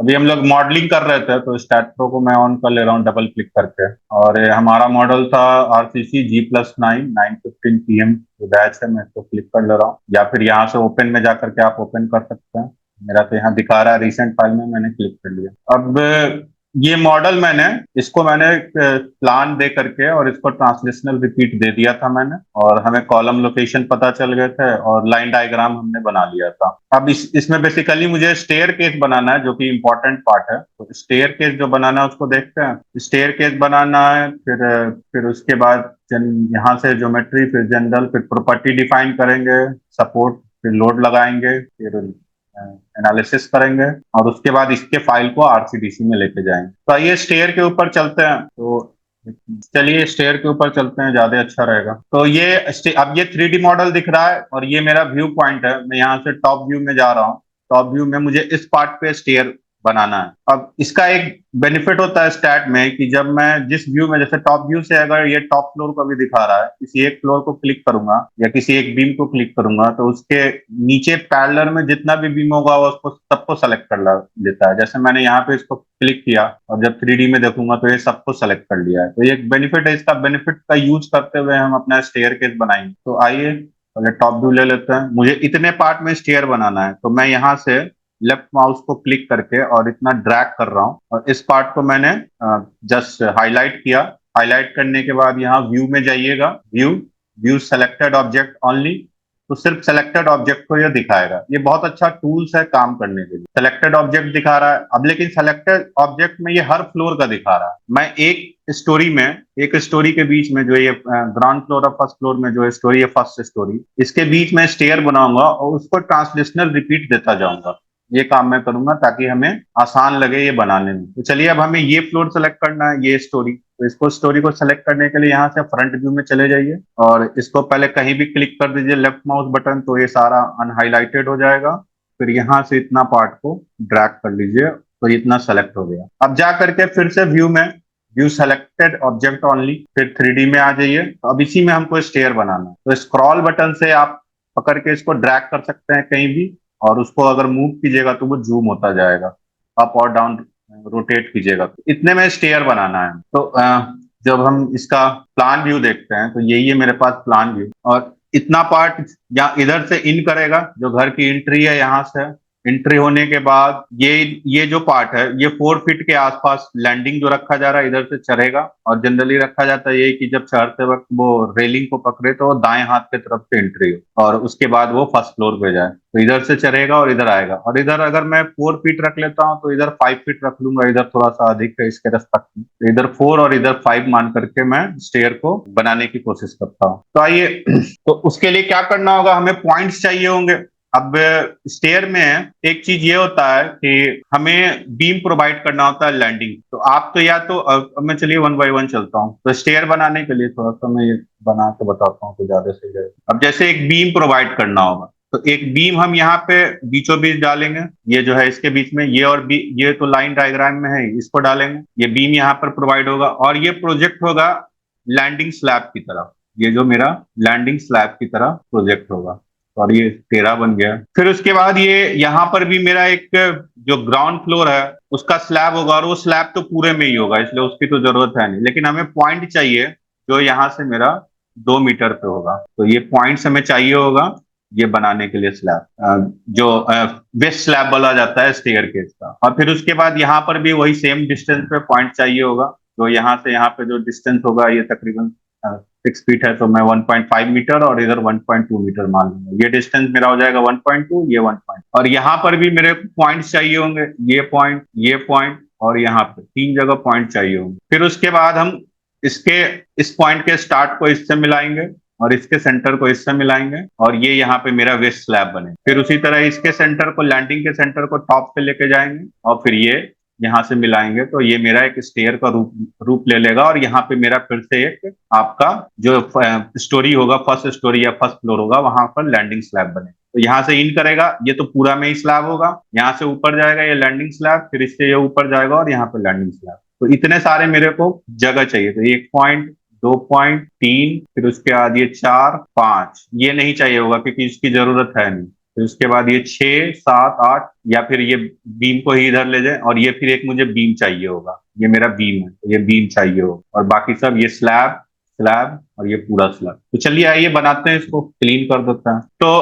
अभी हम लोग मॉडलिंग कर रहे थे तो स्टैट प्रो को मैं ऑन कर ले रहा हूँ डबल क्लिक करके। और ये हमारा मॉडल था RCC G+9 915 PM बैच है। मैं इसको क्लिक कर ले रहा हूँ, या फिर यहाँ से ओपन में जा करके आप ओपन कर सकते हैं। मेरा तो यहाँ दिखा रहा है रिसेंट फाइल में, मैंने क्लिक कर लिया। अब ये मॉडल मैंने प्लान दे करके और इसको ट्रांसलेशनल रिपीट दे दिया था मैंने, और हमें कॉलम लोकेशन पता चल गए थे और लाइन डायग्राम हमने बना लिया था। अब इसमें बेसिकली मुझे स्टेयर केस बनाना है, जो कि इम्पोर्टेंट पार्ट है। तो स्टेयर केस जो बनाना है उसको देखते हैं। स्टेयर केस बनाना है, फिर उसके बाद यहाँ से ज्योमेट्री, फिर जनरल, फिर प्रॉपर्टी डिफाइन करेंगे, सपोर्ट, फिर लोड लगाएंगे, फिर एनालिसिस करेंगे, और उसके बाद इसके फाइल को आरसीडीसी में लेके जाएंगे। तो आइए स्टेयर के ऊपर चलते हैं। तो चलिए स्टेयर के ऊपर चलते हैं, ज्यादा अच्छा रहेगा। तो अब ये 3D मॉडल दिख रहा है और ये मेरा व्यू पॉइंट है। मैं यहाँ से टॉप व्यू में जा रहा हूँ। टॉप व्यू में मुझे इस पार्ट पे स्टेयर बनाना है। अब इसका एक बेनिफिट होता है स्टैट में कि जब मैं जिस व्यू में, जैसे टॉप व्यू से अगर ये टॉप फ्लोर को भी दिखा रहा है, किसी एक फ्लोर को क्लिक करूंगा या किसी एक बीम को क्लिक करूंगा तो उसके नीचे पैरेलल में जितना भी बीम होगा वो उसको सबको सेलेक्ट कर लेता है। जैसे मैंने यहाँ पे इसको क्लिक किया और जब 3D में देखूंगा तो ये सबको सेलेक्ट कर लिया है। तो ये एक बेनिफिट है। इसका बेनिफिट का यूज करते हुए हम अपना स्टेयर केस बनाएंगे। तो आइए पहले टॉप व्यू ले लेते हैं। मुझे इतने पार्ट में स्टेयर बनाना है, तो मैं यहाँ से लेफ्ट माउस को क्लिक करके और इतना ड्रैग कर रहा हूँ, और इस पार्ट को मैंने जस्ट हाईलाइट किया। हाईलाइट करने के बाद यहाँ व्यू में जाइएगा, view, view selected object only. तो सिर्फ सेलेक्टेड ऑब्जेक्ट को ये दिखाएगा। ये बहुत अच्छा टूल्स है काम करने के लिए। सेलेक्टेड ऑब्जेक्ट दिखा रहा है अब, लेकिन सेलेक्टेड ऑब्जेक्ट में ये हर फ्लोर का दिखा रहा है। मैं एक स्टोरी के बीच में, जो ये ग्राउंड फ्लोर और फर्स्ट फ्लोर में जो स्टोरी है, फर्स्ट स्टोरी, इसके बीच में स्टेयर बनाऊंगा और उसको ट्रांसलेशनल रिपीट देता जाऊंगा। ये काम मैं करूंगा ताकि हमें आसान लगे ये बनाने में। तो चलिए अब हमें ये फ्लोर सेलेक्ट करना है, ये स्टोरी। तो इसको, स्टोरी को सेलेक्ट करने के लिए यहाँ से फ्रंट व्यू में चले जाइए और इसको पहले कहीं भी क्लिक कर दीजिए लेफ्ट माउस बटन, तो ये सारा अनहाइलाइटेड हो जाएगा। फिर यहाँ से इतना पार्ट को ड्रैग कर लीजिए, तो इतना सेलेक्ट हो गया। अब जा करके फिर से व्यू में, व्यू सेलेक्टेड ऑब्जेक्ट ओनली, फिर 3D में आ जाइए। तो अब इसी में हमको स्टेयर बनाना है। तो स्क्रॉल बटन से आप पकड़ के इसको ड्रैग कर सकते हैं कहीं भी, और उसको अगर मूव कीजिएगा तो वो जूम होता जाएगा। अप और डाउन रोटेट कीजिएगा। तो इतने में स्टेयर बनाना है। तो जब हम इसका प्लान व्यू देखते हैं तो यही है मेरे पास प्लान व्यू। और इतना पार्ट या इधर से इन करेगा, जो घर की एंट्री है, यहाँ से एंट्री होने के बाद ये जो पार्ट है, ये 4 फीट के आसपास लैंडिंग जो रखा जा रहा है, इधर से चढ़ेगा। और जनरली रखा जाता है ये कि जब चढ़ते वक्त वो रेलिंग को पकड़े तो वो दाएं हाथ की तरफ से एंट्री हो और उसके बाद वो फर्स्ट फ्लोर पे जाए। तो इधर से चढ़ेगा और इधर आएगा। और इधर अगर मैं 4 फीट रख लेता हूँ तो इधर 5 फीट रख लूंगा, इधर थोड़ा सा अधिक है इसके रेस्पेक्ट में। तो इधर 4 और इधर 5 मान करके मैं स्टेयर को बनाने की कोशिश करता हूँ। तो आइए तो उसके लिए क्या करना होगा, हमें पॉइंट्स चाहिए होंगे। अब स्टेयर में एक चीज ये होता है कि हमें बीम प्रोवाइड करना होता है लैंडिंग। तो आप तो या तो अब मैं चलिए वन बाय वन चलता हूँ। तो स्टेयर बनाने के लिए थोड़ा सा मैं ये बना के बताता हूँ तो ज्यादा सही रहेगा। अब जैसे एक बीम प्रोवाइड करना होगा, तो एक बीम हम यहाँ पे बीचों बीच डालेंगे। ये जो है इसके बीच में, ये और ये तो लाइन डायग्राम में है, इसको डालेंगे। ये बीम यहाँ पर प्रोवाइड होगा और ये प्रोजेक्ट होगा लैंडिंग स्लैब की तरफ। ये जो मेरा लैंडिंग स्लैब की तरह प्रोजेक्ट होगा, और ये 13 बन गया। फिर उसके बाद ये यहाँ पर भी मेरा एक जो ग्राउंड फ्लोर है उसका स्लैब होगा, और वो स्लैब तो पूरे में ही होगा इसलिए उसकी तो जरूरत है नहीं। लेकिन हमें पॉइंट चाहिए जो यहाँ से मेरा 2 मीटर पे होगा। तो ये पॉइंट्स हमें चाहिए होगा ये बनाने के लिए स्लैब, जो वेस्ट स्लैब बोला जाता है स्टेयर केस का। और फिर उसके बाद यहाँ पर भी वही सेम डिस्टेंस पे पॉइंट चाहिए होगा। तो यहाँ से यहाँ पे जो डिस्टेंस होगा ये तकरीबन 6 फीट है, तो मैं 1.5 मीटर और इधर 1.2 मीटर मान लूंगा। ये डिस्टेंस मेरा हो जाएगा 1.2, ये 1 पॉइंट। और यहाँ पर भी मेरे पॉइंट चाहिए होंगे, ये पॉइंट और यहाँ पे 3 जगह पॉइंट चाहिए होंगे। फिर उसके बाद हम इस पॉइंट के स्टार्ट को इससे मिलाएंगे और इसके सेंटर को इससे मिलाएंगे, और ये यहाँ पे मेरा वेस्ट स्लैब बने। फिर उसी तरह इसके सेंटर को, लैंडिंग के सेंटर को टॉप पे लेके जाएंगे और फिर ये यहाँ से मिलाएंगे। तो ये मेरा एक स्टेयर का रूप ले लेगा। और यहाँ पे मेरा फिर से एक आपका जो स्टोरी होगा, फर्स्ट स्टोरी या फर्स्ट फ्लोर होगा, वहां पर लैंडिंग स्लैब बने। तो यहाँ से इन करेगा, ये तो पूरा में ही स्लैब होगा। यहाँ से ऊपर जाएगा ये लैंडिंग स्लैब, फिर इससे ये ऊपर जाएगा और यहाँ पे लैंडिंग स्लैब। तो इतने सारे मेरे को जगह चाहिए। तो 1 पॉइंट, 2 पॉइंट, 3, फिर उसके बाद ये 4, 5, ये नहीं चाहिए होगा क्योंकि इसकी जरूरत है नहीं। फिर उसके बाद ये 6 7 8, या फिर ये बीम को ही इधर ले जाए, और ये फिर एक मुझे बीम चाहिए होगा, ये मेरा बीम है, तो ये बीम चाहिए होगा, और बाकी सब ये स्लैब स्लैब और ये पूरा स्लैब। तो चलिए आइए बनाते हैं, इसको क्लीन कर देते हैं। तो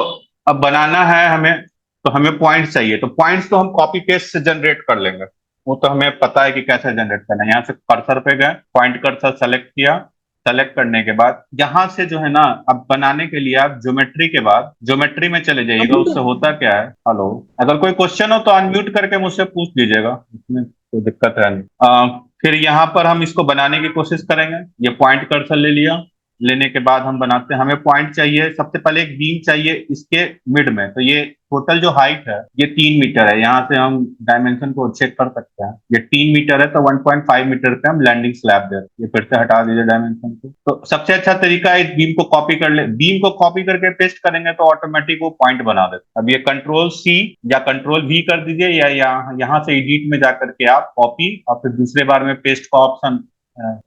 अब बनाना है हमें, तो हमें पॉइंट्स चाहिए, तो पॉइंट्स तो हम कॉपी पेस्ट से जनरेट कर लेंगे, वो तो हमें पता है कि कैसे जनरेट करना है। यहाँ से कर्सर पे गए, पॉइंट कर्सर सेलेक्ट किया, सेलेक्ट करने के बाद यहाँ से जो है ना, अब बनाने के लिए आप ज्योमेट्री के बाद ज्योमेट्री में चले जाइएगा। उससे होता क्या है, हेलो, अगर कोई क्वेश्चन हो तो अनम्यूट करके मुझसे पूछ लीजिएगा, इसमें कोई दिक्कत है नहीं। फिर यहाँ पर हम इसको बनाने की कोशिश करेंगे। ये पॉइंट कर्सर ले लिया, लेने के बाद हम बनाते हैं। हमें पॉइंट चाहिए, सबसे पहले एक बीम चाहिए इसके मिड में। तो ये टोटल जो हाइट है ये 3 मीटर है। यहाँ से हम डायमेंशन को चेक कर सकते हैं, ये 3 मीटर है, तो 1.5 मीटर पे हम लैंडिंग स्लैब दे। ये फिर से हटा दीजिए डायमेंशन को। तो सबसे अच्छा तरीका है इस बीम को कॉपी कर ले। बीम को कॉपी करके पेस्ट करेंगे तो ऑटोमेटिक वो पॉइंट बना देता है। अब ये कंट्रोल C या कंट्रोल V कर दीजिए, या यहाँ से एडिट में जाकर के आप कॉपी और फिर दूसरे बार में पेस्ट का ऑप्शन,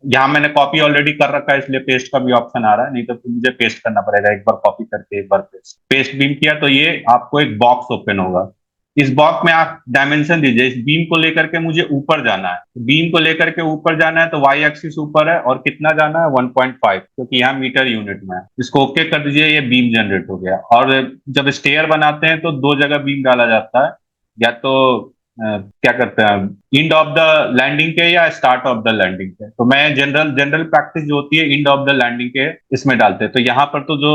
यहाँ मैंने कॉपी ऑलरेडी कर रखा है इसलिए पेस्ट का भी ऑप्शन आ रहा है, नहीं तो फिर मुझे पेस्ट करना पड़ेगा, एक बार कॉपी करके एक बार पेस्ट। पेस्ट बीम किया तो ये आपको एक बॉक्स ओपन होगा। इस बॉक्स में आप डायमेंशन दीजिए। इस बीम को लेकर के मुझे ऊपर जाना है, बीम को लेकर के ऊपर जाना है, तो वाई एक्सिस ऊपर है, और कितना जाना है 1.5, क्योंकि यहाँ मीटर यूनिट में है। इसको ओके कर दीजिए, ये बीम जनरेट हो गया। और जब स्टेयर बनाते हैं तो दो जगह बीम डाला जाता है, या तो क्या करते हैं, इंड ऑफ द लैंडिंग के या स्टार्ट ऑफ द लैंडिंग के। तो मैं जनरल जनरल प्रैक्टिस जो होती है इंड ऑफ द लैंडिंग के इसमें डालते हैं। तो यहाँ पर तो जो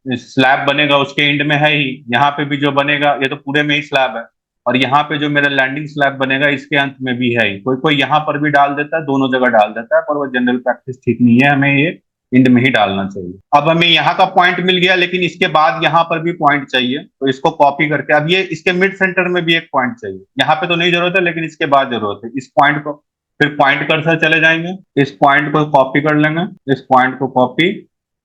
स्लैब बनेगा उसके एंड में है ही, यहाँ पे भी जो बनेगा ये तो पूरे में ही स्लैब है, और यहाँ पे जो मेरा लैंडिंग स्लैब बनेगा इसके अंत में भी है ही। कोई कोई यहाँ पर भी डाल देता है, दोनों जगह डाल देता है, पर वो जनरल प्रैक्टिस ठीक नहीं है, हमें ये इंड में ही डालना चाहिए। अब हमें यहाँ का पॉइंट मिल गया, लेकिन इसके बाद यहाँ पर भी पॉइंट चाहिए, तो इसको कॉपी करके अब ये इसके मिड सेंटर में भी एक पॉइंट चाहिए। यहाँ पे तो नहीं जरूरत है, लेकिन इसके बाद जरूरत है। इस पॉइंट को फिर पॉइंट कर्सर चले जाएंगे, इस पॉइंट को कॉपी कर लेंगे, इस पॉइंट को कॉपी,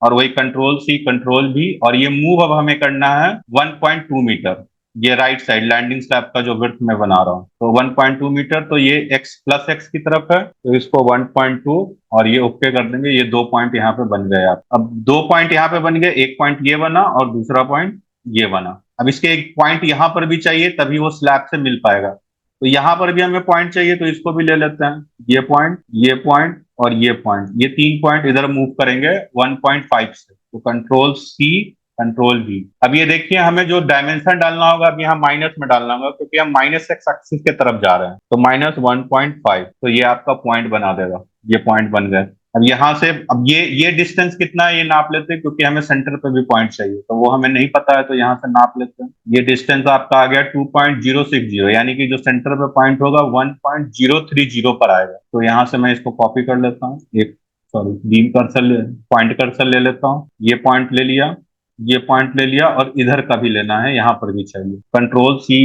और वही कंट्रोल C कंट्रोल V, और ये मूव अब हमें करना है 1.2 मीटर, ये राइट साइड लैंडिंग स्लैब का जो विड्थ मैं बना रहा हूँ, तो 1.2 मीटर, तो ये x+x की तरफ है, तो इसको 1.2 और ये ओके कर देंगे। ये 2 पॉइंट यहाँ पे बन गए। आप अब 2 पॉइंट यहाँ पे बन गए, एक पॉइंट ये बना और दूसरा पॉइंट ये बना। अब इसके एक पॉइंट यहाँ पर भी चाहिए, तभी वो स्लैब से मिल पाएगा। तो यहाँ पर भी हमें पॉइंट चाहिए, तो इसको भी ले लेते हैं। ये पॉइंट, ये पॉइंट और ये पॉइंट, ये 3 पॉइंट इधर मूव करेंगे 1.5 से। तो कंट्रोल C कंट्रोल V। अब ये देखिए हमें जो डायमेंशन डालना होगा, अब यहाँ माइनस में डालना होगा, क्योंकि हम -x एक्सिस के तरफ जा रहे हैं, तो -1.5, तो ये आपका पॉइंट बना देगा। ये पॉइंट बन गए। अब यहाँ से अब ये डिस्टेंस कितना है ये नाप लेते हैं, क्योंकि हमें सेंटर पे भी पॉइंट चाहिए, तो वो हमें नहीं पता है, तो यहाँ से नाप लेते हैं। ये डिस्टेंस आपका आ गया 2.060, यानी कि जो सेंटर पे पॉइंट होगा 1.030 पर आएगा। तो यहाँ से मैं इसको कॉपी कर लेता हूँ, एक sorry beam cursor point cursor ले लेता हूँ। ये पॉइंट ले लिया, ये पॉइंट ले लिया, और इधर का भी लेना है, यहाँ पर भी चाहिए। कंट्रोल C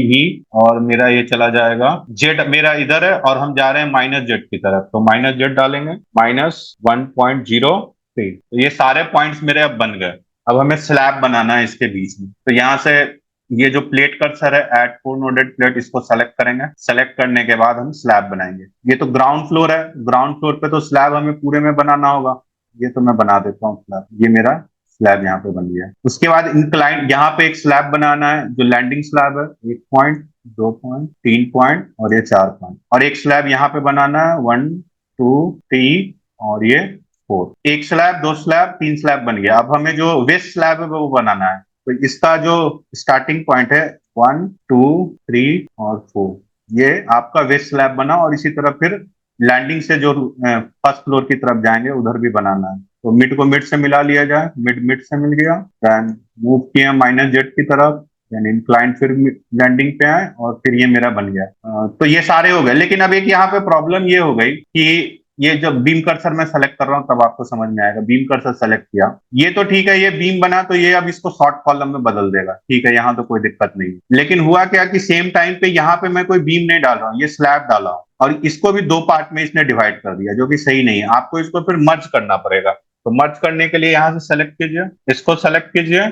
और मेरा ये चला जाएगा, जेड मेरा इधर है और हम जा रहे हैं -z की तरफ, तो -z डालेंगे, -1.03। तो ये सारे पॉइंट्स मेरे अब बन गए। अब हमें स्लैब बनाना है इसके बीच में, तो यहाँ से ये जो प्लेट कर्सर है ऐड 4 नोडेड प्लेट, इसको सेलेक्ट करेंगे। सेलेक्ट करने के बाद हम स्लैब बनाएंगे। ये तो ग्राउंड फ्लोर है, ग्राउंड फ्लोर पे तो स्लैब हमें पूरे में बनाना होगा। ये तो मैं बना देता हूँ स्लैब, ये मेरा स्लैब यहाँ पे बन गया। उसके बाद इंक्लाइन यहाँ पे एक स्लैब बनाना है जो लैंडिंग स्लैब है, 1 पॉइंट, 2 पॉइंट, 3 पॉइंट और ये 4 पॉइंट, और एक स्लैब यहाँ पे बनाना है 1 2 3 और ये 4। एक स्लैब, 2 स्लैब, 3 स्लैब बन गया। अब हमें जो वेस्ट स्लैब है वो बनाना है, तो इसका जो स्टार्टिंग पॉइंट है 1 2 3 और 4, ये आपका वेस्ट स्लैब बना, और इसी तरह फिर लैंडिंग से जो फर्स्ट फ्लोर की तरफ जाएंगे उधर भी बनाना है। तो मिड को मिड से मिला लिया जाए, मिड मिड से मिल गया, देन मूव किया -z की तरफ, देन इंक्लाइन, फिर लैंडिंग पे आए, और फिर ये मेरा बन गया। तो ये सारे हो गए। लेकिन अब एक यहाँ पे प्रॉब्लम ये हो गई कि ये जब बीम कर्सर मैं सेलेक्ट कर रहा हूँ तब आपको समझ में आएगा। बीम कर्सर सेलेक्ट किया, ये तो ठीक है, ये बीम बना, तो ये अब इसको शॉर्ट कॉलम में बदल देगा, ठीक है, यहाँ तो कोई दिक्कत नहीं। लेकिन हुआ क्या कि सेम टाइम पे यहाँ पे मैं कोई बीम नहीं डाल रहा हूँ, ये स्लैब डाला हूँ, और इसको भी 2 पार्ट में इसने डिवाइड कर दिया, जो कि सही नहीं है। आपको इसको फिर मर्ज करना पड़ेगा। तो मर्ज करने के लिए यहाँ से सेलेक्ट कीजिए, इसको सेलेक्ट कीजिए,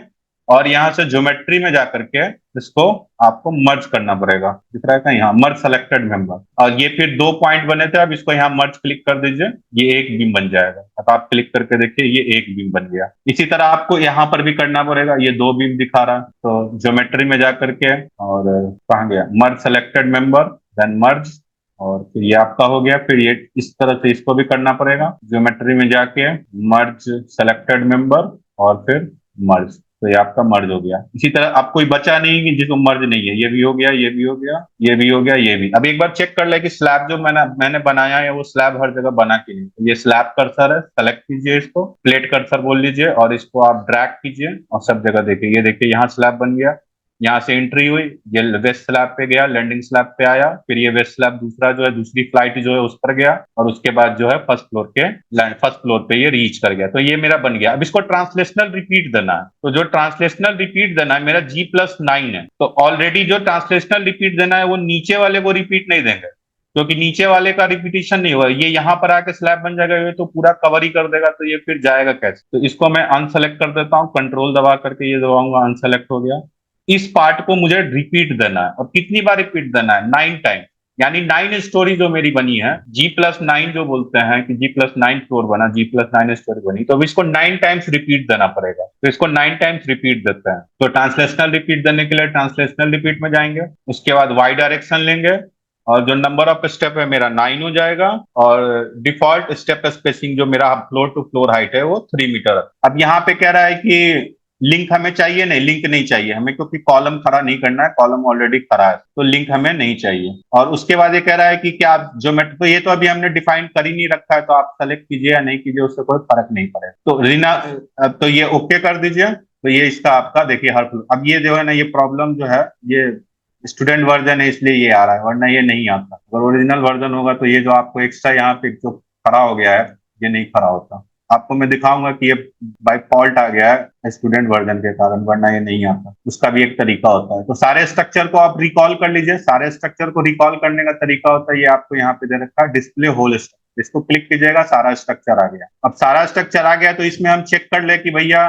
और यहाँ से ज्योमेट्री में जाकर के इसको आपको मर्ज करना पड़ेगा। दिख रहा है क्या, यहाँ मर्ज सेलेक्टेड मेंबर, और ये फिर 2 पॉइंट बने थे, अब इसको यहाँ मर्ज क्लिक कर दीजिए, ये एक बीम बन जाएगा। अब आप क्लिक करके देखिए, ये एक बीम बन गया। इसी तरह आपको यहाँ पर भी करना पड़ेगा, ये 2 बीम दिखा रहा है, तो ज्योमेट्री में जाकर के, और कहाँ गया, मर्ज सेलेक्टेड मेंबर, देन मर्ज, और फिर ये आपका हो गया। फिर ये इस तरह से इसको भी करना पड़ेगा, ज्योमेट्री में जाके मर्ज सेलेक्टेड मेंबर, और फिर मर्ज, तो ये आपका मर्ज हो गया। इसी तरह आप कोई बचा नहीं कि जिसको मर्ज नहीं है, ये भी हो गया, ये भी हो गया, ये भी हो गया, ये भी। अब एक बार चेक कर ले कि स्लैब जो मैंने बनाया है वो स्लैब हर जगह बना कि नहीं। तो ये स्लैब कर्सर है, सेलेक्ट कीजिए इसको, प्लेट कर्सर बोल लीजिए, और इसको आप ड्रैग कीजिए और सब जगह देखिए, ये देखिए यहाँ स्लैब बन गया। यहाँ से एंट्री हुई, ये वेस्ट स्लैब पे गया, लैंडिंग स्लैब पे आया, फिर ये वेस्ट स्लैब दूसरा जो है, दूसरी फ्लाइट जो है उस पर गया, और उसके बाद जो है फर्स्ट फ्लोर पे ये रीच कर गया। तो ये मेरा बन गया। अब इसको ट्रांसलेशनल रिपीट देना है, तो जो ट्रांसलेशनल रिपीट देना है मेरा G+9 है, तो ऑलरेडी जो ट्रांसलेशनल रिपीट देना है वो नीचे वाले को रिपीट नहीं देंगे, क्योंकि नीचे वाले का रिपीटिशन नहीं हुआ, ये यहाँ पर आके स्लैब बन जाएगा, ये तो पूरा कवर ही कर देगा, तो ये फिर जाएगा कैसे। तो इसको मैं अनसेलेक्ट कर देता हूँ, कंट्रोल दबा करके ये दबाऊंगा, अनसेलेक्ट हो गया। इस पार्ट को मुझे रिपीट देना है, और कितनी बार रिपीट देना है, 9 टाइम, यानी 9 स्टोरी जो मेरी बनी है, G+9 जो बोलते हैं कि G+9 फ्लोर बना, G+9 स्टोरी बनी, तो अब इसको 9 टाइम्स रिपीट देना पड़ेगा। तो इसको 9 टाइम्स रिपीट देते हैं। तो ट्रांसलेशनल रिपीट देने के लिए ट्रांसलेशनल रिपीट में जाएंगे, उसके बाद वाई डायरेक्शन लेंगे, और जो नंबर ऑफ स्टेप है मेरा 9 हो जाएगा, और डिफॉल्ट स्टेप स्पेसिंग जो मेरा फ्लोर टू फ्लोर हाइट है वो 3 मीटर है। अब यहाँ पे कह रहा है कि लिंक हमें चाहिए नहीं, लिंक नहीं चाहिए हमें, क्योंकि कॉलम खड़ा नहीं करना है, कॉलम ऑलरेडी खड़ा है, तो लिंक हमें नहीं चाहिए। और उसके बाद ये कह रहा है कि क्या आप ज्योमेट्री, तो ये तो अभी हमने डिफाइन कर ही नहीं रखा है, तो आप सेलेक्ट कीजिए या नहीं कीजिए, उससे कोई फर्क नहीं पड़ेगा। तो रीना, तो ये ओके कर दीजिए। तो ये इसका आपका देखिए हर, अब ये जो है ना, ये प्रॉब्लम जो है, ये स्टूडेंट वर्जन है इसलिए ये आ रहा है, वरना ये नहीं आता। अगर ओरिजिनल वर्जन होगा तो ये जो आपको एक्स्ट्रा यहाँ पे जो खड़ा हो गया है, ये नहीं खड़ा होता। आपको मैं दिखाऊंगा कि ये बाय फॉल्ट आ गया है स्टूडेंट वर्जन के कारण, वरना ये नहीं आता। उसका भी एक तरीका होता है। तो सारे स्ट्रक्चर को आप रिकॉल कर लीजिए। सारे स्ट्रक्चर को रिकॉल करने का तरीका होता है, ये आपको यहाँ पे दे रखा है, डिस्प्ले होल स्ट्रक्चर। इसको क्लिक कीजिएगा, सारा स्ट्रक्चर आ गया। अब सारा स्ट्रक्चर आ गया, तो इसमें हम चेक कर ले कि भैया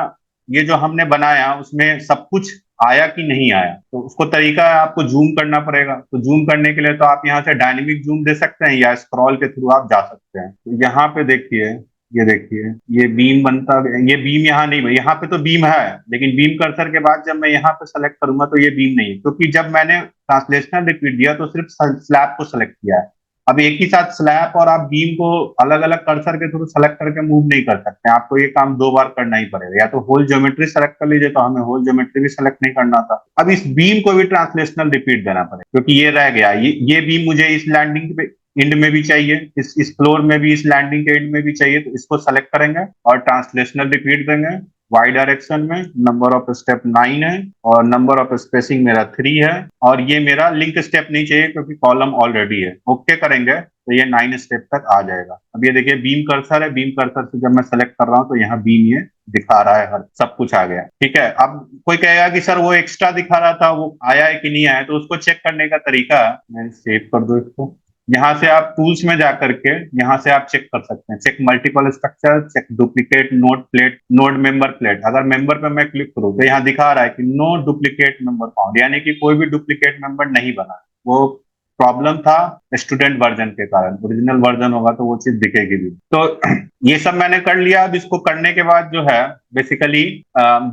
ये जो हमने बनाया उसमें सब कुछ आया कि नहीं आया। तो उसको तरीका है, आपको जूम करना पड़ेगा। तो जूम करने के लिए तो आप यहाँ से डायनेमिक जूम दे सकते हैं, या स्क्रॉल के थ्रू आप जा सकते हैं। तो यहाँ पे देखिए, ये देखिए, ये बीम बनता, ये बीम यहाँ नहीं, यहाँ पे तो बीम है, लेकिन बीम कर्सर के बाद जब मैं यहाँ पे सेलेक्ट करूंगा तो ये बीम नहीं है, क्योंकि जब मैंने ट्रांसलेशनल रिपीट दिया तो सिर्फ स्लैब को सेलेक्ट किया है। अब एक ही साथ स्लैब और आप बीम को अलग अलग कर्सर के थ्रू सेलेक्ट करके मूव नहीं कर सकते, आपको ये काम 2 बार करना ही पड़ेगा। या तो होल ज्योमेट्री सेलेक्ट कर लीजिए, तो हमें होल ज्योमेट्री भी सेलेक्ट नहीं करना था। अब इस बीम को भी ट्रांसलेशनल रिपीट देना पड़ेगा, क्योंकि ये रह गया, ये बीम मुझे इस लैंडिंग पे एंड में भी चाहिए, इस फ्लोर में भी, इस लैंडिंग के एंड में भी चाहिए। तो इसको सेलेक्ट करेंगे और ट्रांसलेशनल रिपीट देंगे। वाई डायरेक्शन में नंबर ऑफ स्टेप 9 है, और नंबर ऑफ स्पेसिंग मेरा 3 है, और ये मेरा लिंक स्टेप नहीं चाहिए क्योंकि कॉलम ऑलरेडी है। ओके करेंगे तो ये 9 स्टेप तक आ जाएगा। अब ये देखिए बीम कर्सर है, बीम कर्सर से जब मैं सेलेक्ट कर रहा हूँ तो यहाँ बीम ये दिखा रहा है, हर सब कुछ आ गया। ठीक है। अब कोई कहेगा कि सर वो एक्स्ट्रा दिखा रहा था, वो आया है कि नहीं आया, तो उसको चेक करने का तरीका, मैं सेव कर दूं इसको। यहाँ से आप टूल्स में जाकर के यहाँ से आप चेक कर सकते हैं, check multiple structure, check duplicate node plate, node member plate. अगर मेंबर पे मैं क्लिक करूँ तो यहाँ दिखा रहा है कि नो डुप्लीकेट मेंबर फाउंड, यानी कि कोई भी डुप्लीकेट मेंबर नहीं बना। वो प्रॉब्लम था स्टूडेंट वर्जन के कारण, ओरिजिनल वर्जन होगा तो वो चीज दिखेगी भी। तो ये सब मैंने कर लिया। अब इसको करने के बाद जो है बेसिकली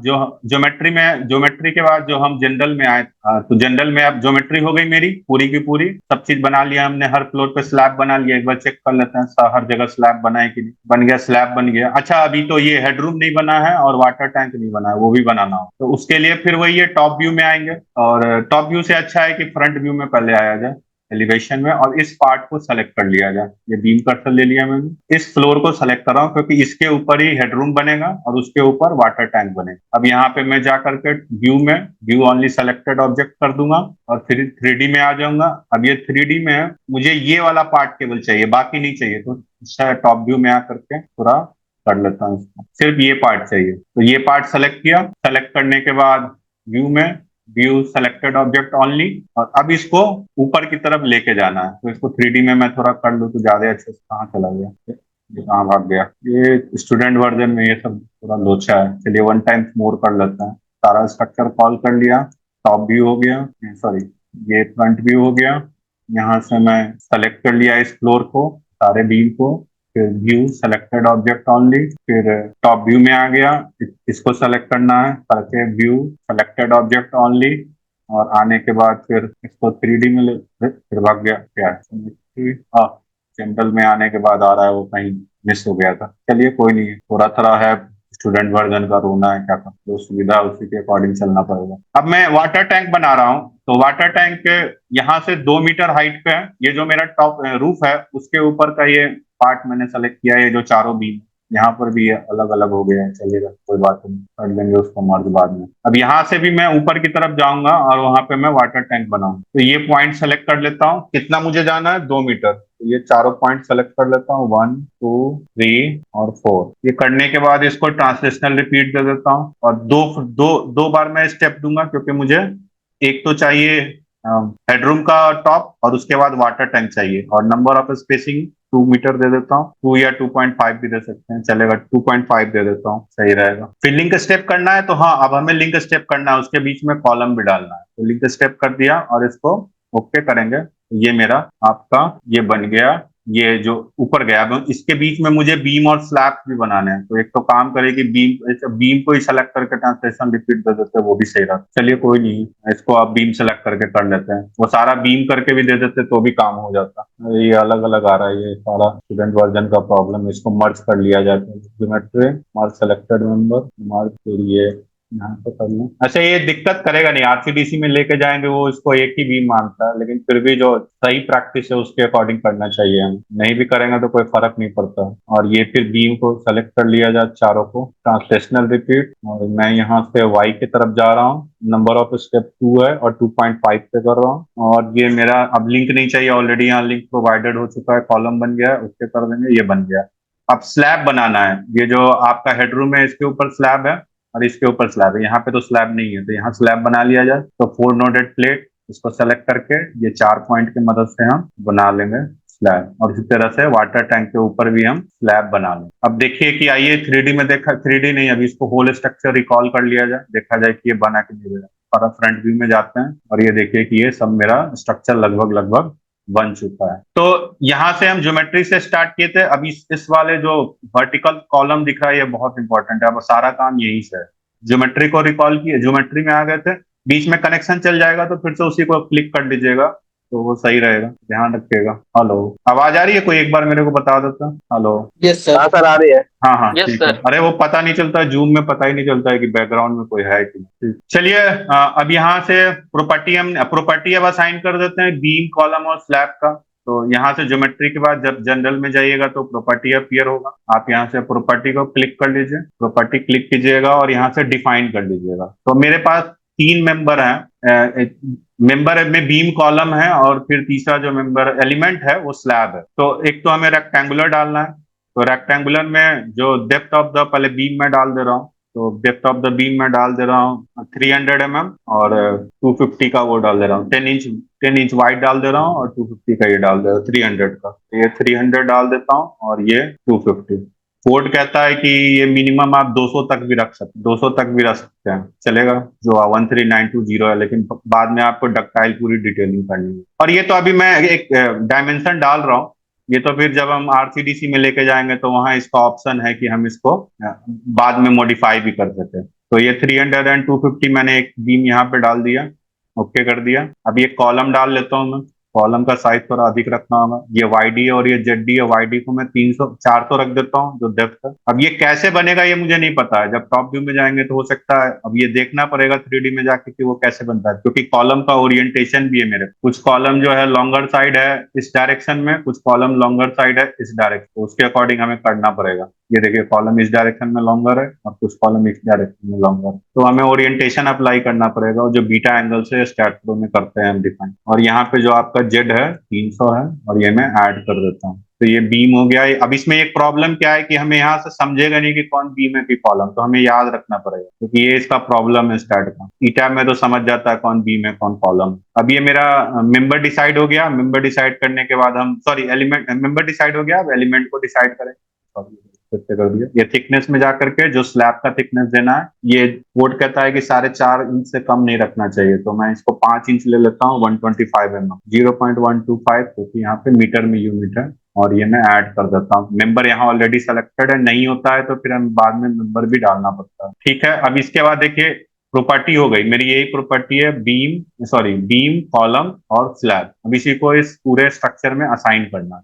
जो ज्योमेट्री के बाद जो हम जनरल में आए, तो जनरल में अब ज्योमेट्री हो गई मेरी पूरी की पूरी, सब चीज बना लिया हमने। हर फ्लोर पे स्लैब बना लिया। एक बार चेक कर लेते हैं हर जगह स्लैब बना है कि नहीं। बन गया, स्लैब बन गया। अच्छा, अभी तो ये हेडरूम नहीं बना है और वाटर टैंक नहीं बना है, वो भी बनाना हो। तो उसके लिए फिर वही है, टॉप व्यू में आएंगे, और टॉप व्यू से अच्छा है कि फ्रंट व्यू में पहले आया जाए, एलिवेशन में, और इस पार्ट को सेलेक्ट कर लिया जाए। ये बीम कर्सर ले लिया मैंने, इस फ्लोर को सेलेक्ट कर रहा हूँ क्योंकि इसके ऊपर ही हेडरूम बनेगा और उसके ऊपर वाटर टैंक बनेगा। अब यहाँ पे मैं जा करके व्यू में व्यू ओनली सेलेक्टेड ऑब्जेक्ट कर दूंगा और फिर 3D में आ जाऊंगा। अब ये 3D में मुझे ये वाला पार्ट केवल चाहिए, बाकी नहीं चाहिए। तो टॉप व्यू में आकर के पूरा कर लेता हूँ इसको, सिर्फ ये पार्ट चाहिए। तो ये पार्ट सेलेक्ट किया। सेलेक्ट करने के बाद व्यू में व्यू सेलेक्टेड ऑब्जेक्ट ओनली, और अब इसको ऊपर की तरफ लेके जाना है। तो इसको 3D में मैं थोड़ा कर लूँ तो ज्यादा अच्छे से। कहाँ चला गया ये, कहाँ भाग गया ये। स्टूडेंट वर्जन में ये सब थोड़ा लोचा है। चलिए 1 टाइम मोर कर लेते हैं। सारा स्ट्रक्चर कॉल कर लिया। टॉप व्यू हो गया, सॉरी ये फ्रंट व्यू हो गया। यहाँ से मैं सेलेक्ट कर लिया इस फ्लोर को, सारे बीम को। फिर व्यू सेलेक्टेड ऑब्जेक्ट ओनली, फिर टॉप व्यू में आ गया, इसको सेलेक्ट करना है करके व्यू सेलेक्टेड ऑब्जेक्ट ओनली। और आने के बाद फिर इसको 3D में फिर भाग गया क्या है, हाँ जनरल में आने के बाद आ रहा है वो कहीं मिस हो गया था। चलिए कोई नहीं, थोड़ा थोड़ा है, स्टूडेंट वर्जन का रोना है क्या कर, जो सुविधा उसी के अकॉर्डिंग चलना पड़ेगा। अब मैं वाटर टैंक बना रहा हूँ, तो वाटर टैंक यहाँ से 2 मीटर हाइट पे है। ये जो मेरा टॉप रूफ है उसके ऊपर का ये पार्ट मैंने सेलेक्ट किया है, ये जो चारों बीम यहाँ पर भी अलग अलग हो गया है, चलेगा कोई बात नहीं, कर लेंगे उसको मर्ज बाद में। अब यहाँ से भी मैं ऊपर की तरफ जाऊंगा और वहां पे मैं वाटर टैंक बनाऊंगा। तो ये पॉइंट सेलेक्ट कर लेता हूँ, कितना मुझे जाना है 2 मीटर। तो ये चारों पॉइंट सेलेक्ट कर लेता हूँ, 1 2 3 और 4। ये करने के बाद इसको ट्रांसलेशनल रिपीट दे देता हूँ और दो दो दो बार मैं स्टेप दूंगा, क्योंकि मुझे एक तो चाहिए हेडरूम का टॉप और उसके बाद वाटर टैंक चाहिए। और नंबर ऑफ स्पेसिंग 2 मीटर दे देता हूँ, 2 या 2.5 भी दे सकते हैं, चलेगा 2.5 दे देता हूँ, सही रहेगा। फिर लिंक स्टेप करना है, तो हाँ अब हमें लिंक स्टेप करना है, उसके बीच में कॉलम भी डालना है। तो लिंक स्टेप कर दिया और इसको ओके करेंगे। ये मेरा आपका ये बन गया, ये जो ऊपर गया। अब इसके बीच में मुझे बीम और स्लैब भी बनाने हैं, तो एक तो काम करेगी बीम, बीम को ही सेलेक्ट करके ट्रांसलेशन रिपीट दे देते हैं, वो भी सही रहता। चलिए कोई नहीं, इसको आप बीम सेलेक्ट करके कर लेते हैं, वो सारा बीम करके भी दे देते तो भी काम हो जाता। ये अलग अलग आ रहा है, ये सारा स्टूडेंट वर्जन का प्रॉब्लम है। इसको मर्ज कर लिया जाता है, ज्योमेट्री मर्ज सेलेक्टेड मेंबर मर्ज, फिर ये यहाँ पे कर लूं। अच्छा ये दिक्कत करेगा नहीं, आरसीडीसी में लेके जाएंगे वो इसको एक ही बीम मानता है, लेकिन फिर भी जो सही प्रैक्टिस है उसके अकॉर्डिंग करना चाहिए हमें, नहीं भी करेंगे तो कोई फर्क नहीं पड़ता। और ये फिर बीम को सेलेक्ट कर लिया जाए चारों को, ट्रांसलेशनल रिपीट। और मैं यहाँ से वाई की तरफ जा रहा हूँ, नंबर ऑफ स्टेप 2 है और 2.5 पे कर रहा हूँ। और ये मेरा अब लिंक नहीं चाहिए, ऑलरेडी यहाँ लिंक प्रोवाइडेड हो चुका है, कॉलम बन गया है, उसके कर देंगे, ये बन गया। अब स्लैब बनाना है, ये जो आपका हेडरूम है इसके ऊपर स्लैब है और इसके ऊपर स्लैब है, यहाँ पे तो स्लैब नहीं है, तो यहाँ स्लैब बना लिया जाए। तो 4 नोडेड प्लेट, इसको सेलेक्ट करके ये 4 पॉइंट की मदद से हम बना लेंगे स्लैब। और इसी तरह से वाटर टैंक के ऊपर भी हम स्लैब बना लें। अब देखिए कि आइए 3D में देखा, 3D नहीं, अभी इसको होल स्ट्रक्चर रिकॉल कर लिया जाए, देखा जाए कि ये बना के नहीं बना। और फ्रंट व्यू में जाते हैं और ये देखिए कि ये सब मेरा स्ट्रक्चर लगभग लगभग बन चुका है। तो यहाँ से हम ज्योमेट्री से स्टार्ट किए थे, अभी इस वाले जो वर्टिकल कॉलम दिख रहा है ये बहुत इंपॉर्टेंट है, अब सारा काम यही से है। ज्योमेट्री को रिकॉल किए, ज्योमेट्री में आ गए थे, बीच में कनेक्शन चल जाएगा तो फिर से उसी को क्लिक कर दीजिएगा, तो वो सही रहेगा, ध्यान रखिएगा। हेलो, आवाज आ रही है? कोई एक बार मेरे को बता देता। हेलो। Yes sir. हाँ सर, आ रही है। हाँ हाँ यस ठीक है। सर। अरे वो पता नहीं चलता, जूम में पता ही नहीं चलता है कि बैकग्राउंड में कोई है कि नहीं। चलिए अब यहाँ से प्रॉपर्टी अब असाइन कर देते हैं बीम, कॉलम और स्लैब का। तो यहाँ से ज्योमेट्री के बाद जब जनरल में जाइएगा तो प्रॉपर्टी अपीयर होगा, आप यहाँ से प्रॉपर्टी को क्लिक कर लीजिए, प्रॉपर्टी क्लिक कीजिएगा और यहाँ से डिफाइन कर लीजिएगा। तो मेरे पास 3 मेंबर हैं, मेंबर में बीम कॉलम है और फिर तीसरा जो मेंबर एलिमेंट है वो स्लैब है। तो एक तो हमें रेक्टेंगुलर डालना है, तो रेक्टेंगुलर में जो डेप्थ ऑफ द, पहले बीम में डाल दे रहा हूँ, तो डेप्थ ऑफ द बीम में डाल दे रहा हूँ 300 mm और 250 का वो डाल दे रहा हूँ, 10 इंच वाइड डाल दे रहा हूँ और 250 का ये डाल दे रहा हूँ, 300 का। तो ये 300 डाल देता हूँ और ये 250। कोड कहता है कि ये मिनिमम आप 200 तक भी रख सकते, 200 तक भी रख सकते हैं, चलेगा, जो 13920 है, लेकिन बाद में आपको डक्टाइल पूरी डिटेलिंग करनी है। और ये तो अभी मैं एक डायमेंशन डाल रहा हूँ, ये तो फिर जब हम आरसीडीसी में लेके जाएंगे तो वहां इसका ऑप्शन है कि हम इसको बाद में मॉडिफाई भी कर सकते हैं। तो ये 300 एंड 250 मैंने एक बीम यहाँ पे डाल दिया, ओके कर दिया। अब ये कॉलम डाल लेता हूँ मैं, कॉलम का साइज थोड़ा अधिक रखना होगा, ये वाईडी और ये जेडी है, वाईडी को मैं 300 400 रख देता हूँ जो डेप्थ है। अब ये कैसे बनेगा ये मुझे नहीं पता है, जब टॉप व्यू में जाएंगे तो हो सकता है, अब ये देखना पड़ेगा 3D में जाके कि वो कैसे बनता है, क्योंकि कॉलम का ओरिएंटेशन भी है मेरे, कुछ कॉलम जो है लॉन्गर साइड है इस डायरेक्शन में, कुछ कॉलम लॉन्गर साइड है इस डायरेक्शन, तो उसके अकॉर्डिंग हमें करना पड़ेगा। ये देखिए कॉलम इस डायरेक्शन में लॉन्गर है और कुछ कॉलम इस डायरेक्शन में लॉन्गर है, तो हमें ओरिएंटेशन अप्लाई करना पड़ेगा, और जो बीटा एंगल से स्टार्ट प्रो में करते हैं हम डिफाइन। और यहाँ पे जो आपका जेड है 300 है और ये मैं ऐड कर देता हूँ, तो ये बीम हो गया। अब इसमें एक प्रॉब्लम क्या है कि हमें यहाँ से समझेगा नहीं कि कौन बीम है कि कॉलम, तो हमें याद रखना पड़ेगा, क्योंकि ये इसका प्रॉब्लम है स्टार्ट का। ईटा में तो समझ जाता है कौन बीम है कौन कॉलम। अब ये मेरा मेंबर डिसाइड हो गया, मेंबर डिसाइड करने के बाद हम, सॉरी एलिमेंट, मेंबर डिसाइड हो गया, अब एलिमेंट को डिसाइड करें। फिर से कर दिया। ये थिकनेस में जा करके जो स्लैब का थिकनेस देना है, ये कोड कहता है कि 4.5 इंच से कम नहीं रखना चाहिए, तो मैं इसको 5 इंच ले लेता हूँ, 125 mm, 0.125, क्योंकि यहाँ पे मीटर में यूनिट है, और ये मैं ऐड कर देता हूँ। मेंबर यहाँ ऑलरेडी सेलेक्टेड है, नहीं होता है तो फिर हम बाद में मेंबर भी डालना पड़ता है। ठीक है, अब इसके बाद देखिए प्रॉपर्टी हो गई मेरी, यही प्रॉपर्टी है बीम, कॉलम और स्लैब। अब इसी को इस पूरे स्ट्रक्चर में असाइन करना है।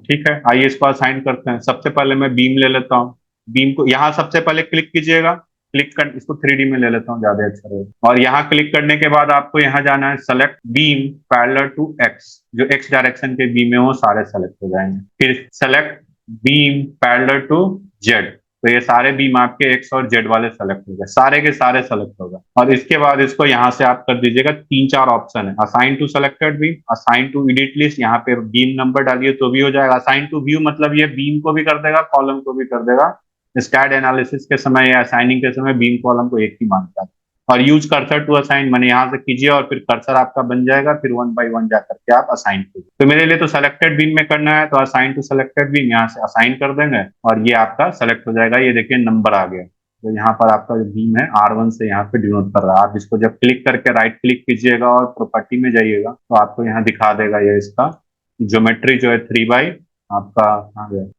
ठीक है, आइए इसको असाइन करते हैं। सबसे पहले मैं बीम ले लेता हूँ। बीम को यहाँ सबसे पहले क्लिक कीजिएगा, क्लिक कर, इसको 3D में ले लेता हूँ, ज्यादा अच्छा रहेगा। और यहाँ क्लिक करने के बाद आपको यहाँ जाना है select beam parallel to X, जो एक्स डायरेक्शन के बीम है वो सारे सेलेक्ट हो जाएंगे। फिर select beam parallel to Z, तो ये सारे बीम आपके एक्स और जेड वाले सेलेक्ट हो गए, सारे के सारे सेलेक्ट हो गए। और इसके बाद इसको यहाँ से आप कर दीजिएगा, 3-4 ऑप्शन है, assign to selected beam, assign to edit list, यहाँ पे बीम नंबर डालिए तो भी हो जाएगा। असाइन टू व्यू मतलब ये बीम को भी कर देगा, कॉलम को भी कर देगा। स्कैड एनालिसिस के समय या असाइनिंग के समय बीम कॉलम को एक ही मानता है। और यूज कर्सर टू असाइन, मैंने यहाँ से कीजिए और फिर कर्सर आपका बन जाएगा, फिर 1 by 1 जाकर के आप असाइन कीजिए। तो मेरे लिए तो सेलेक्टेड बीम में करना है, तो असाइन टू सेलेक्टेड बीम, यहाँ से असाइन कर देंगे और ये आपका सेलेक्ट हो जाएगा। ये देखिए नंबर आ गया, तो यहाँ पर आपका जो बीम है R1 से यहाँ पे डिनोट कर रहा है। आप इसको जब क्लिक करके राइट क्लिक कीजिएगा और प्रॉपर्टी में जाइएगा तो आपको यहाँ दिखा देगा, ये इसका ज्योमेट्री जो है 3 बाई आपका